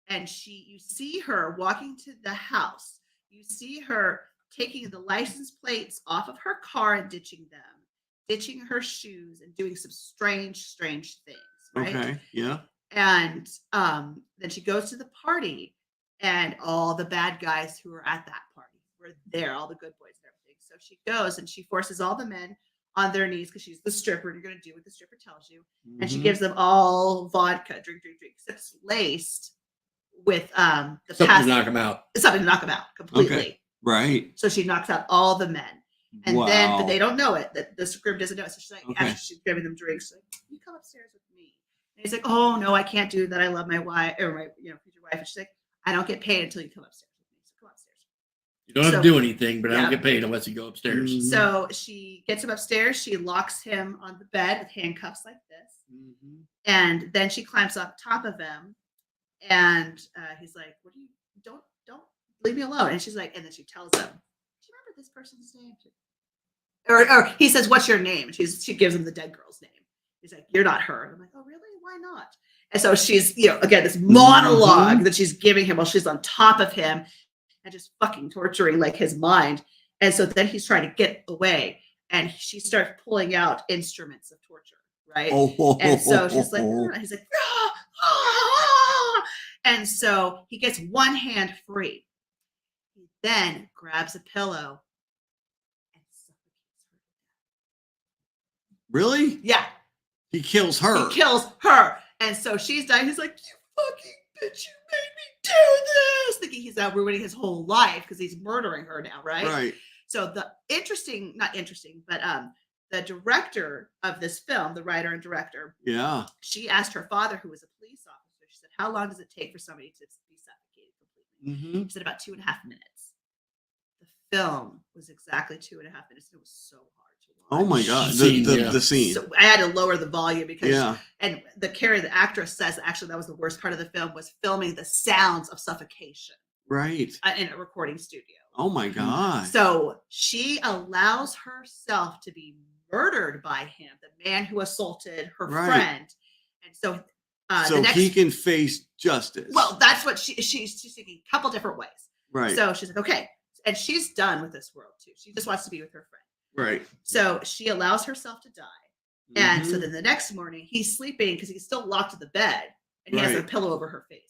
and you see her walking to the house. You see her taking the license plates off of her car and ditching them, ditching her shoes, and doing some strange things. Right? Okay. Yeah. And then she goes to the party, and all the bad guys who were at that party were there, all the good boys and everything. So she goes and she forces all the men on their knees because she's the stripper. And you're going to do what the stripper tells you. And she gives them all vodka, drink. It's laced with something to knock them out. Something to knock them out completely. Okay. Right. So she knocks out all the men. And then Wow. but they don't know it. That the script doesn't know it. So she's like, Okay. after she's giving them drinks, she's like, you come upstairs with me. And he's like, oh no, I can't do that. I love my wife or my future wife. And she's like, I don't get paid until you come upstairs with me. So come upstairs. You don't have to do anything, but I don't Yeah. get paid unless you go upstairs. Mhm. So she gets him upstairs. She locks him on the bed with handcuffs like this. Mhm. And then she climbs up top of him. And he's like, what do you, don't leave me alone. And she's like, and then she tells him, do you remember this person's name? Or he says, what's your name? And she gives him the dead girl's name. He's like, you're not her. And I'm like, oh, really? Why not? And so she's, again, this monologue that she's giving him while she's on top of him and just fucking torturing like his mind. And so then he's trying to get away and she starts pulling out instruments of torture, right? And so she's like, he's like, and so he gets one hand free. He then grabs a pillow and suffocates her. Really? Yeah. He kills her. He kills her. And so she's dying. He's like, you fucking bitch, you made me do this. Thinking he's now ruining his whole life because he's murdering her now, right? Right. So the the director of this film, the writer and director, Yeah. she asked her father, who was a police officer, she said, how long does it take for somebody to be suffocated completely? Mm-hmm. He said about 2.5 minutes. The film was exactly 2.5 minutes. And it was so hard to watch. Oh my God. The scene. So I had to lower the volume because, and the actress says actually that was the worst part of the film was filming the sounds of suffocation. Right. In a recording studio. Oh my God. So she allows herself to be murdered by him, the man who assaulted her friend. And so so he can face justice. Well, that's what she's thinking a couple different ways. Right. So she's like, okay. And she's done with this world too. She just wants to be with her friend. Right. So she allows herself to die. And so then the next morning he's sleeping because he's still locked in the bed and he has a pillow over her face.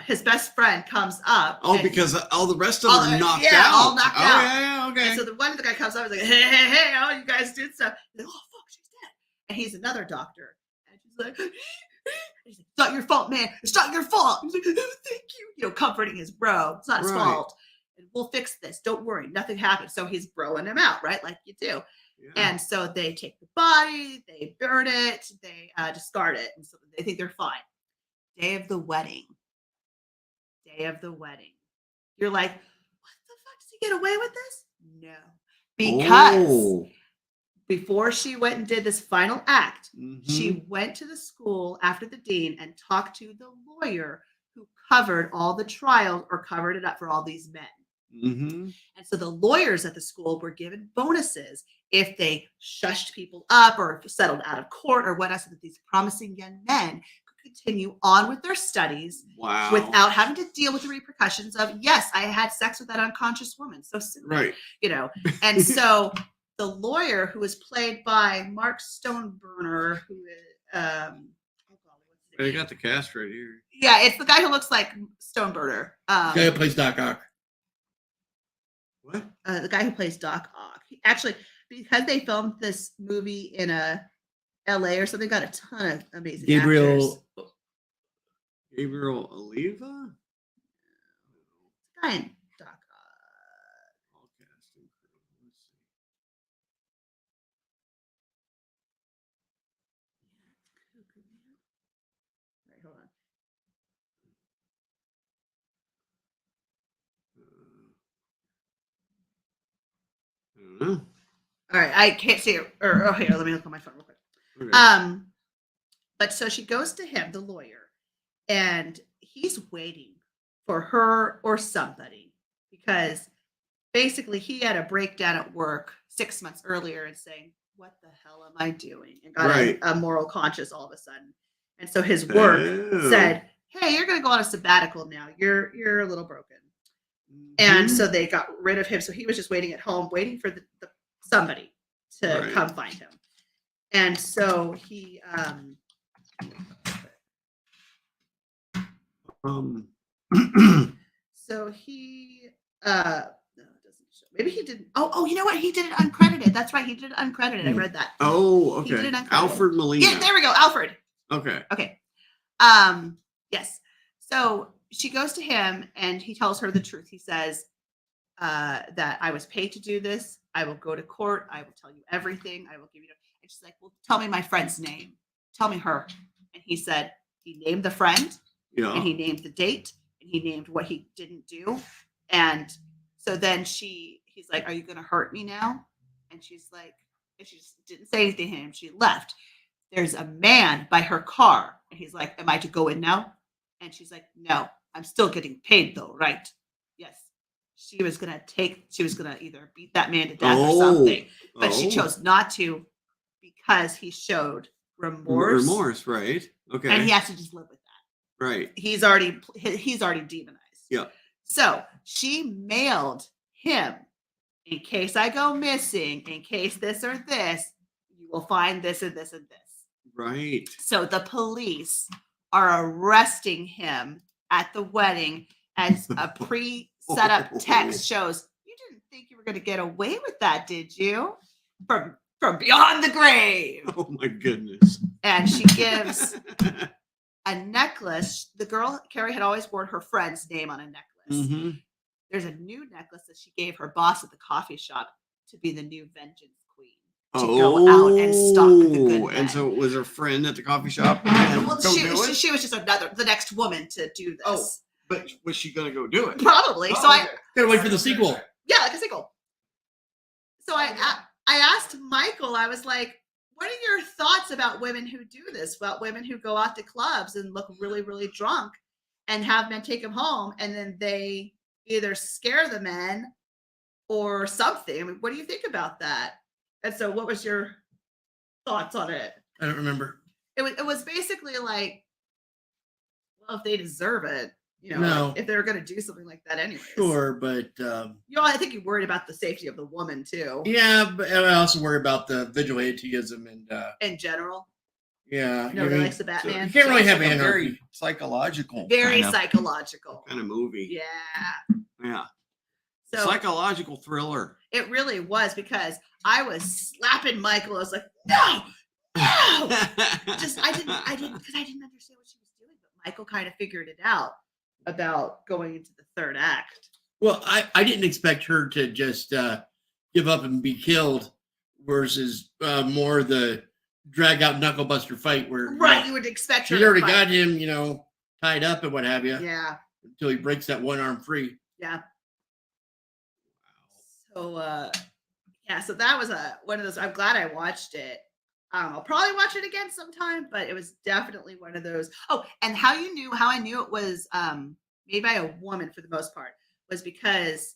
His best friend comes up. Oh, because all the rest of them are knocked out. All knocked out. Yeah, okay. And so the one guy comes up and is like, hey, oh, you guys did stuff. He's like, oh, fuck, she's dead. And he's another doctor. And she's like, he's like, it's not your fault, man. It's not your fault. He's like, oh, thank you. Comforting his bro. It's not his fault. And we'll fix this. Don't worry. Nothing happened. So he's broing him out, right? Like you do. Yeah. And so they take the body, they burn it, they discard it. And so they think they're fine. Day of the wedding. You're like, what the fuck? Does he get away with this? No. Because before she went and did this final act, she went to the school after the dean and talked to the lawyer who covered all the trials or covered it up for all these men. And so the lawyers at the school were given bonuses if they shushed people up or settled out of court or whatnot, so that these promising young men could continue on with their studies without having to deal with the repercussions of, yes, I had sex with that unconscious woman. So soon, right. And so the lawyer, who was played by Mark Stoneburner, who is I got the cast right here. Yeah, it's the guy who looks like Stoneburner. The guy who plays Doc Ock. What? The guy who plays Doc Ock. Actually, because they filmed this movie in LA or something, got a ton of amazing actors. Gabriel Oliva? Guy in Doc Ock. All cast and crew. Let's see. Right, hold on. I don't know. All right, I can't see it. Or here, let me look on my phone real quick. Okay. But so she goes to him, the lawyer, and he's waiting for her or somebody because basically he had a breakdown at work 6 months earlier and saying, "What the hell am I doing?" and got a moral conscience all of a sudden. And so his work said, "Hey, you're going to go on a sabbatical now. You're a little broken." And so they got rid of him. So he was just waiting at home, waiting for the somebody to come find him. And so he so he no, it doesn't show. Maybe he didn't. Oh, you know what? He did it uncredited. That's right. He did it uncredited. I read that. Oh, okay. He did it uncredited. Alfred Molina. Yeah, there we go. Alfred. Okay. Yes. So she goes to him and he tells her the truth. He says that I was paid to do this. I will go to court. I will tell you everything. I will give you. And she's like, well, tell me my friend's name. Tell me her. And he said he named the friend, and he named the date, and he named what he didn't do. And so then he's like, are you going to hurt me now? And she's like, and she just didn't say anything to him. She left. There's a man by her car. And he's like, am I to go in now? And she's like, no, I'm still getting paid though, right? Yes. She was going to either beat that man to death or something. But she chose not to because he showed remorse. Remorse, right. Okay. And he has to just live with that. Right. He's already demonized. Yeah. So she mailed him, in case I go missing, in case this or this, you will find this and this and this. Right. So the police are arresting him at the wedding, as a pre-set up text shows. You didn't think you were going to get away with that, did you? From beyond the grave. Oh my goodness. And she gives a necklace. The girl, Carrie, had always worn her friend's name on a necklace. Mm-hmm. There's a new necklace that she gave her boss at the coffee shop to be the new vengeance queen. To go out and stalk the good men. And so it was her friend at the coffee shop. Well, she was just the next woman to do this. Oh, but was she going to go do it? Probably. So okay. Gotta wait for the sequel. Yeah, like a sequel. So I asked Michael, I was like, what are your thoughts about women who do this? About women who go out to clubs and look really, really drunk and have men take them home, and then they either scare the men or something. I mean, what do you think about that? And so what was your thoughts on it? I don't remember. It was basically like, well, if they deserve it, No. like if they're going to do something like that anyway. Sure, but I think you're worried about the safety of the woman too. yeah, but I also worry about the vigilantism and in general. Yeah. Nobody likes the Batman. You can't really have like a anarchy. very psychological. Very kind of. psychological. Kind of movie. Yeah. Yeah. So Psychological thriller. it really was, because I was slapping Michael. I was like, no. Just I didn't because I didn't understand what she was doing, but Michael kind of figured it out about going into the third act. Well, I didn't expect her to just give up and be killed versus more the drag out knucklebuster fight where Right, you would expect her she's to already fight. got him, tied up and what have you. Yeah. Until he breaks that one arm free. Yeah. So yeah, so that was one of those. I'm glad I watched it. I'll probably watch it again sometime, but it was definitely one of those. Oh, and how I knew it was made by a woman for the most part was because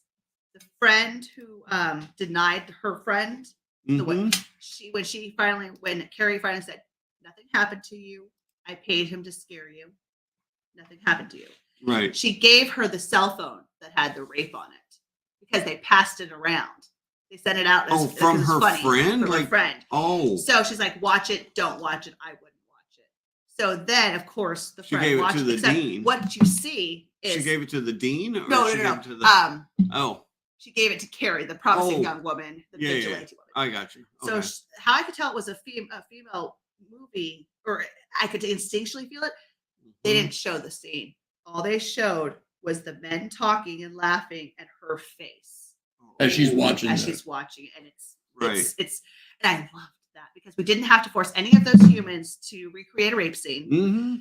the friend who denied her friend, when Carrie finally said, nothing happened to you. I paid him to scare you. Nothing happened to you. Right. She gave her the cell phone that had the rape on it because they passed it around. They sent it out. From her friend? From her friend. Oh. So she's like, watch it, don't watch it. I wouldn't watch it. So then, of course, the She friend gave it watched to the except dean. What you see is She gave it to the dean? Or no. Gave it to the, oh. She gave it to Carrie, the promising young woman, the vigilante woman. I got you. So Okay. how I could tell it was a female movie, or I could instinctually feel it. They didn't show the scene. All they showed was the men talking and laughing and her face As she's watching. she's watching, and it's and I loved that because we didn't have to force any of those humans to recreate a rape scene. Mm-hmm.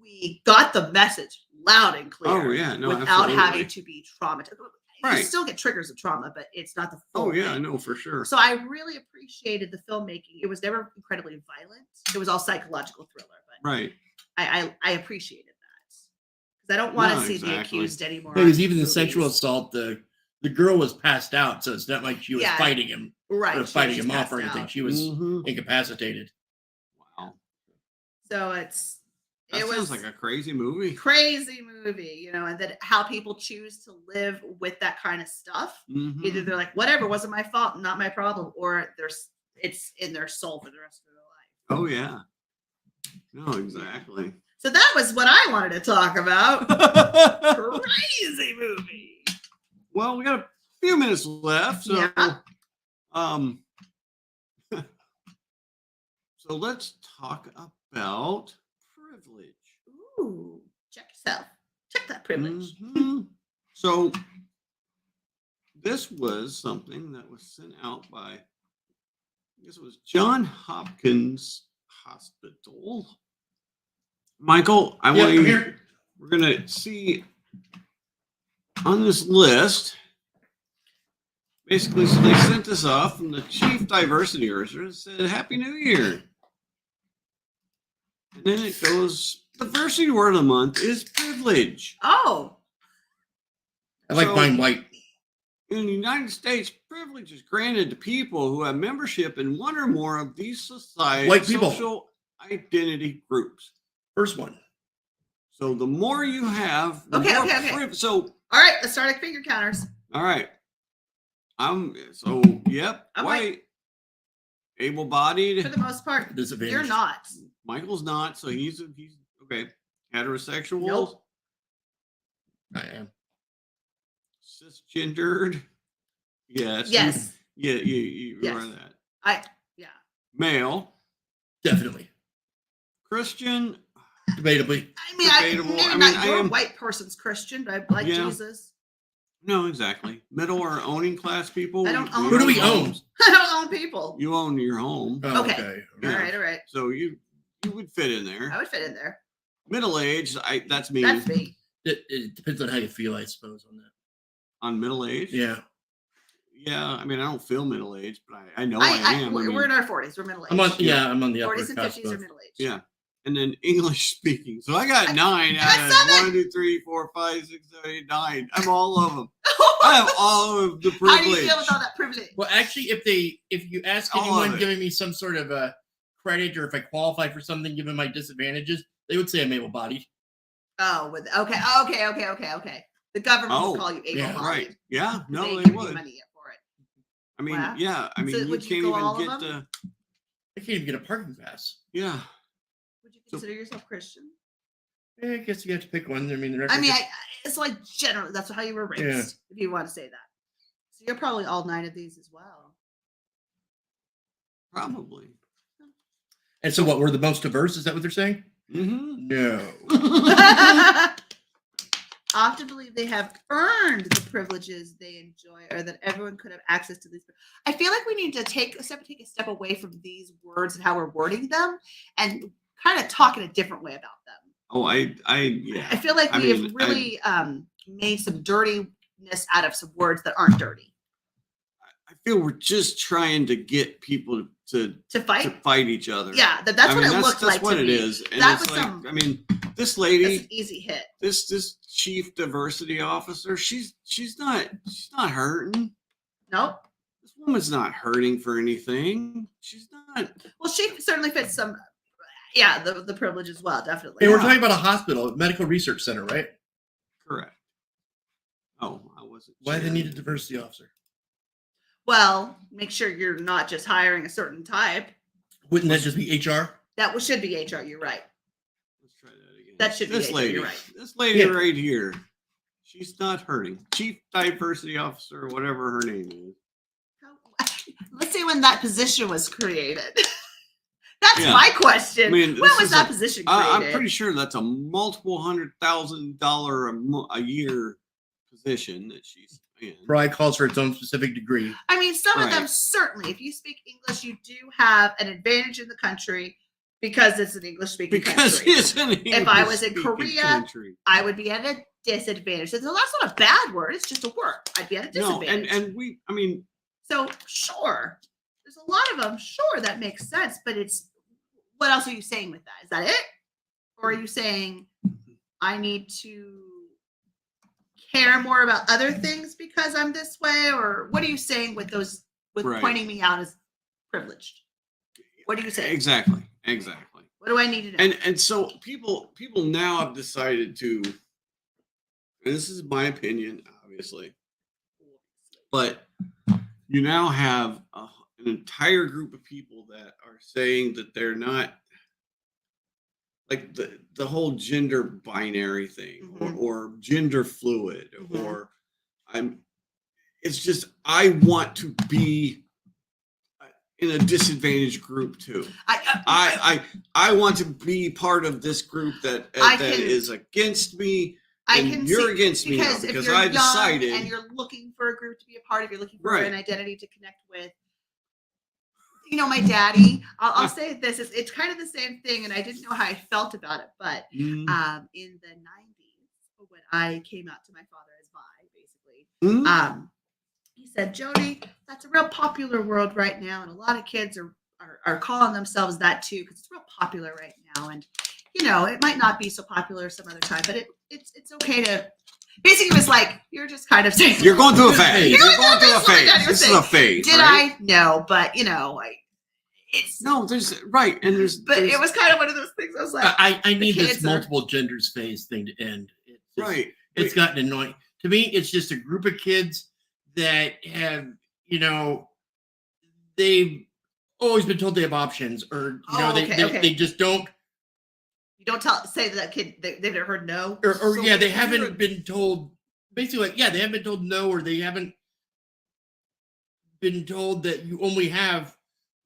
We got the message loud and clear. Oh, yeah. No, without absolutely. having to be traumatized. You Right. still get triggers of trauma, but it's not the full Oh, yeah, thing. no, for sure. So I really appreciated the filmmaking. It was never incredibly violent. It was all psychological thriller, but Right. I appreciated that because I don't want to No, see the exactly. accused anymore. Because on even the movies. sexual assault, the girl was passed out, so it's not like she was Yeah. fighting him right? or she was fighting just him off passed or anything. out. She was Mhm. incapacitated. Wow. So That it was sounds like a crazy movie. crazy movie, and that how people choose to live with that kind of stuff. Mhm. Either they're like, whatever, wasn't my fault, not my problem, or it's in their soul for the rest of their life. Oh, yeah. No, exactly. So that was what I wanted to talk about. Crazy movie. Well, we got a few minutes left. So, Yeah. So let's talk about privilege. Ooh, check yourself. Check that privilege. Mhm. So this was something that was sent out by, I guess it was John Hopkins Hospital. Michael, I want you. Here. We're gonna see on this list. Basically, so they sent this off from the chief diversity officer and said, "Happy New Year." And then it goes, diversity word of the month is privilege. Oh. I like So- mine white. In the United States, privilege is granted to people who have membership in one or more of these society White people. social identity groups. First one. So the more you have, the Okay, more okay. so All right, let's start at finger counters. all right. Yep, I'm white, For able-bodied. the most part, Disadvantage. you're not. Michael's not, so he's okay. Heterosexual, Nope. I am. cisgendered. Yes. Yes. You Yes. are that. Yeah. Male, Definitely. Christian. Debatably. I mean, Debatable. maybe I mean, not I your am- white person's Christian, but I like Yeah. Jesus. No, exactly. Middle or owning class people. I don't own Who do we homes. I don't own people. You own your home, Oh, Okay. Yeah. All right. so you would fit in I there. would fit in there. Middle aged, that's me. That's me. It depends on how you feel, I suppose, on that. On middle age. Yeah. Yeah. I mean, I don't feel middle aged, but I know I am. I mean, We're in our 40s. We're middle aged. I'm on the upper 40s and cusp 50s are of- middle aged. yeah. And then English speaking. So I got 9 I got out of 7. 1, 2, 3, 4, 5, 6, 7, 8, 9. I'm all of them. I have all of the How privilege. do you feel with all that privilege? Well, actually, if you ask All of anyone it. giving me some sort of a credit or if I qualify for something given my disadvantages, they would say I'm able-bodied. Oh, okay. The government Oh, will call you yeah, able-bodied. Right. Yeah. No, they they give you would. money for it. I mean, Wow. yeah. I mean, So you would can't you go all even of get them? to. I can't even get a parking pass. Yeah. Would you consider yourself Christian? I guess you have to pick one. I mean, the rest I are mean, just- it's like generally that's how you were raised, Yeah. if you want to say that. So you're probably all 9 of these as well. Probably. and so what? We're the most diverse? Is that what they're saying? Mm-hmm. No. Often believe they have earned the privileges they enjoy, or that everyone could have access to these. I feel like we need to take a step away from these words and how we're wording them, and kind of talk in a different way about them. Oh, I yeah. feel like I we mean, have really made some dirtiness out of some words that aren't dirty. I feel we're just trying to get people to To fight, fight each other. yeah, that's I what mean, it looks that's like what to it me. is. And That it's was like, some- I mean, this That's lady, an easy hit. this chief diversity officer, she's not hurting. Nope. This woman's not hurting for anything. She's not. Well, she certainly fits some. Yeah, the privilege as well, definitely. Hey, we're Yeah. talking about a hospital, a medical research center, right? Correct. Oh, I wasn't. Why do they sure. need a diversity officer? Well, make sure you're not just hiring a certain type. Wouldn't that just be HR? That should be HR. You're right. Let's try that again. That should be this it, lady. you're right. This lady Yeah. right here. She's not hurting. Chief diversity officer, or whatever her name is. Let's see when that position was created. That's Yeah. my question. I mean, when this was is that a- position created? I'm pretty sure that's a multiple $100,000 a year position that she's in. Probably calls for its own specific degree. I mean, some of them Right. certainly. If you speak English, you do have an advantage in the country because it's an English-speaking Because country. it's an If I was in English-speaking Korea, country. I would be at a disadvantage. So that's not a bad word. It's just a word. I'd be at a No, disadvantage. and we, I mean, So sure, there's a lot of them. Sure, that makes sense. But it's what else are you saying with that? Is that it, or are you saying I need to care more about other things because I'm this way, or what are you saying with those with Right. pointing me out as privileged? What do you say? exactly. What do I need to know? And so people now have decided to, and this is my opinion, obviously, but you now have an entire group of people that are saying that they're not like the whole gender binary thing, Mhm. or gender fluid, Mhm. or it's just I want to be in a disadvantaged group too. I want to be part of this group that I that can- is against me. I And can you're see, against me now because if because you're I young decided. and you're looking for a group to be a part of, you're looking for Right. an identity to connect with. My daddy. I'll say this: it's kind of the same thing, and I didn't know how I felt about it. But in the '90s, when I came out to my father as bi, basically, he said, "Jody, that's a real popular world right now, and a lot of kids are calling themselves that too because it's real popular right now. And it might not be so popular some other time, but it's okay to." Basically, it was like, you're just kind of saying You're going through a phase. You're You're going through a that's what my daddy phase. was This is saying. a phase. Did right? I? No, but it's No, there's right, and there's. But it was kind of one of those things. I was like, I need this kids are- multiple genders phase thing to end. It's just, right. It's gotten annoying. To me, it's just a group of kids that have, they've always been told they have options, or they just don't. You don't say to that kid they've never heard no. Or So they if haven't you're- been told. Basically, they haven't been told no, or they haven't been told that you only have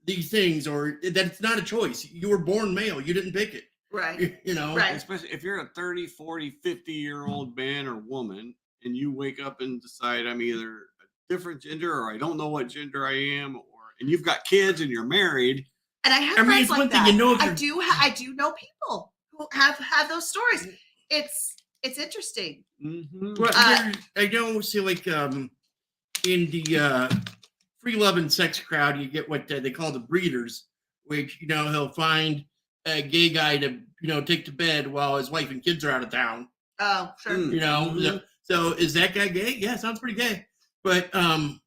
these things, or that it's not a choice. You were born male. You didn't pick it. Right. Right. Especially if you're a 30, 40, 50-year-old man or woman and you wake up and decide I'm either a different gender or I don't know what gender I am, and you've got kids and you're married. And I have friends it's like one that. thing, I do know people who have those stories. It's interesting. Mm-hmm. Well, I don't see like in the free love and sex crowd, you get what they call the breeders, which he'll find a gay guy to take to bed while his wife and kids are out of town. Oh, sure. Mm-hmm. So is that guy gay? Yeah, sounds pretty gay, but not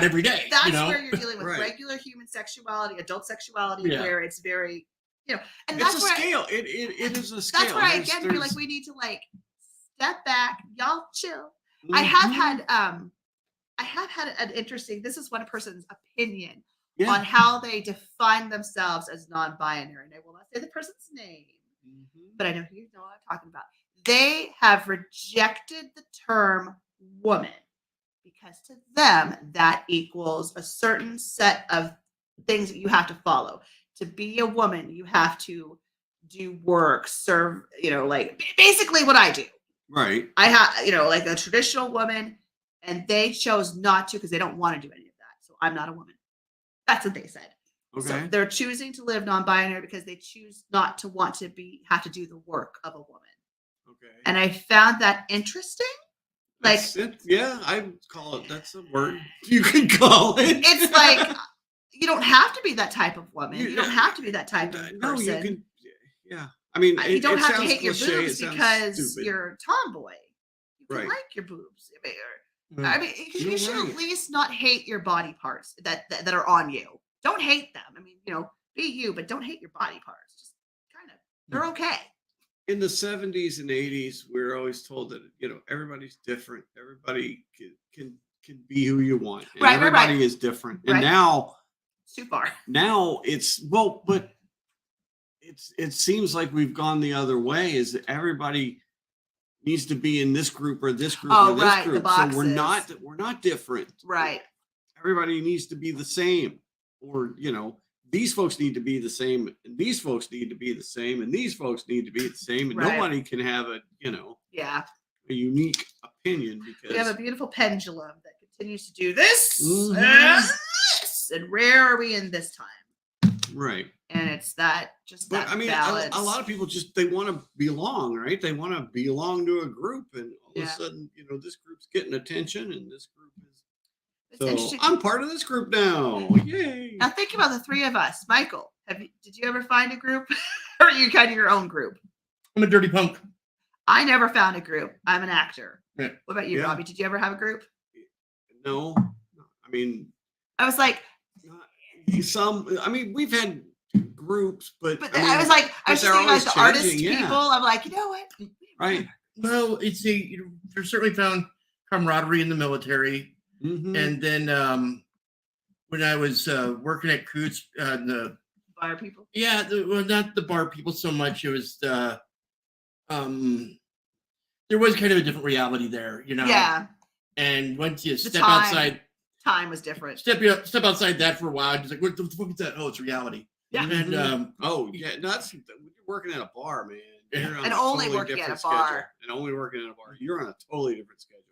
every day. That's where you're dealing with Right. regular human sexuality, adult sexuality, Yeah. where it's very, and It's that's a where it is a scale. that's where I again feel like we need to step back, y'all chill. I have had an interesting. This is one person's opinion on how they define themselves as non-binary, and I will not say the person's name, but I know who you know what I'm talking about. They have rejected the term woman because to them that equals a certain set of things that you have to follow. To be a woman, you have to do work, serve, basically what I do. Right. I have, like a traditional woman, and they chose not to because they don't want to do any of that. So I'm not a woman. That's what they said. Okay. So they're choosing to live non-binary because they choose not to want to have to do the work of a woman. Okay. And I found that interesting. I call it. That's a word you can call it. It's like you don't have to be that type of woman. You don't have to be that type of person. No, you can. Yeah. I mean, you don't have to hate cliche, your boobs because stupid. you're a tomboy. You can Right. like your boobs. I mean, you should at least not hate your body parts that are on you. Don't hate them. I mean, be you, but don't hate your body parts. Just kind of, they're okay. In the 70s and 80s, we were always told that everybody's different. Everybody can be who you want. And everybody is different. And now it's too far. Now but it seems like we've gone the other way. Is that everybody needs to be in this group or this group or this group. So we're not different. Right. Everybody needs to be the same. Or, these folks need to be the same, and these folks need to be the same, and these folks need to be the same, and nobody can have a unique opinion because we have a beautiful pendulum that continues to do this Mhm. and this, and where are we in this time? right. And it's that But I mean, balance. a lot of people they want to belong, right? They want to belong to a group, and all of a sudden, this group's getting attention, and this group is. It's So interesting. I'm part of this group now. Yay! Now think about the three of us. Michael, did you ever find a group, or are you kind of your own group? I'm a dirty punk. I never found a group. I'm an actor. Yeah. What about you, Yeah. Robbie? Did you ever have a group? No, I mean, I was like, we've had groups, but I was just thinking like the artist changing, people. I'm like, you know what? Right. Well, it's there's certainly found camaraderie in the military. Mm-hmm. And then when I was working at Coots, the Bar people. yeah, not the bar people so much. It was there was kind of a different reality there, Yeah. And once you step outside, time was different. step outside that for a while, just like, what the fuck is that? Oh, it's reality. Yeah. And Oh yeah, that's when you're working at a bar, man. You're on And a only totally working at a different schedule. bar. And only working at a bar. You're on a totally different schedule.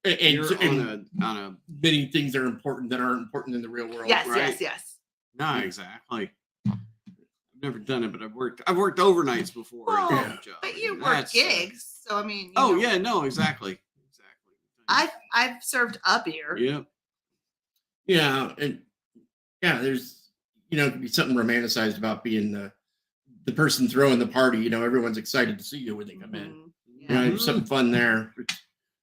Yeah. And, You're on a many things that are important that aren't important in the real world. Yes, right? yes. no, exactly. I've never done it, but I've worked overnights before. Well, at different jobs. but you And work that's, gigs, so I mean. You Oh know, yeah, no, exactly. I've served a beer. Yep. Yeah, and there's it can be something romanticized about being the person throwing the party. Everyone's excited to see you when they come in. Mhm. Yeah, there's something fun there.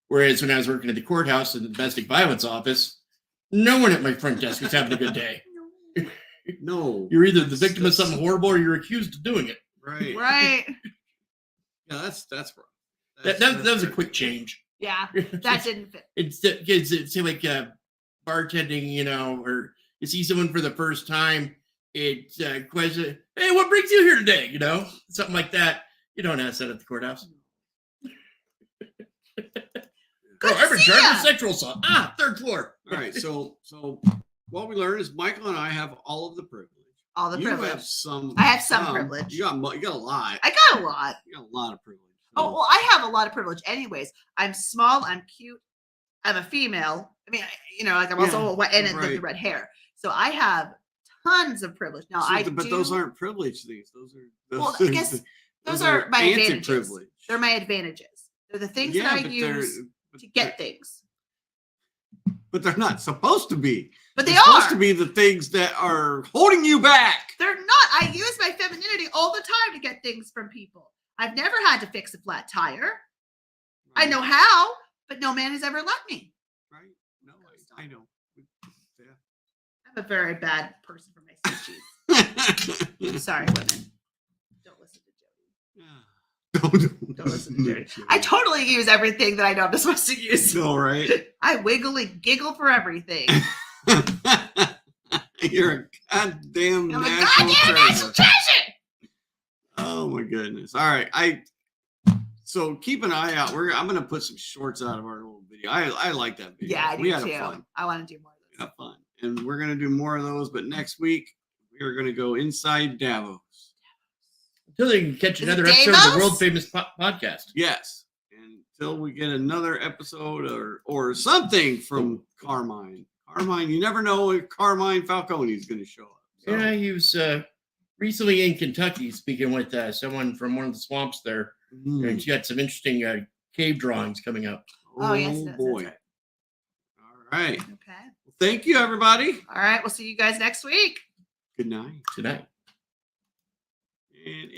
Whereas when I was working at the courthouse in the domestic violence office, no one at my front desk was having a good day. No. You're either the victim of something horrible or you're accused of doing it. Right. Right. Yeah, that's rough. That was a quick change. Yeah, that didn't fit. It's like bartending, or you see someone for the first time. It's a question. Hey, what brings you here today? Something like that. You don't ask that at the courthouse. Good I'm in to see charge ya. of sexual assault. Third floor. All right. So what we learned is Michael and I have all of the privilege. All the You privilege. have some. I have some privilege. You got a lot. I got a lot. You got a lot of privilege. Oh, well, I have a lot of privilege anyways. I'm small, I'm cute, I'm a female. I mean, I'm also the right. red hair. So I have tons of privilege. Now But those aren't privilege things. Those are well, I guess those are my advantages. Anti-privilege. They're my advantages. They're the things that I use to get things. But they're not supposed to be. But they They're are supposed to be the things that are holding you back. They're not. I use my femininity all the time to get things from people. I've never had to fix a flat tire. I know how, but no man has ever let me. Right? No, I know. Yeah. I'm a very bad person for my species. Sorry, women. Don't listen to Jody. Don't listen to Jody. I totally use everything that I know I'm supposed to use. No, right? I wiggle and giggle for everything. You're a goddamn I'm a national goddamn national treasure. Oh my goodness. All right. So keep an eye out. I'm gonna put some shorts out of our little video. I like that video. Yeah, I we do had too. fun. I want to do more of We those. had fun. And we're gonna do more of those, but next week we are gonna go inside Davos. Until they can catch Is another it episode of Davos? the world famous podcast. Yes. Until we get another episode or something from Carmine. Carmine, you never know if Carmine Falcone is gonna show up. So. Yeah, he was recently in Kentucky speaking with someone from one of the swamps there. And she got some interesting cave drawings coming up. Oh, yes, boy. that's right. All right. Okay. Well, thank you, everybody. All right. We'll see you guys next week. Good night. Tonight. And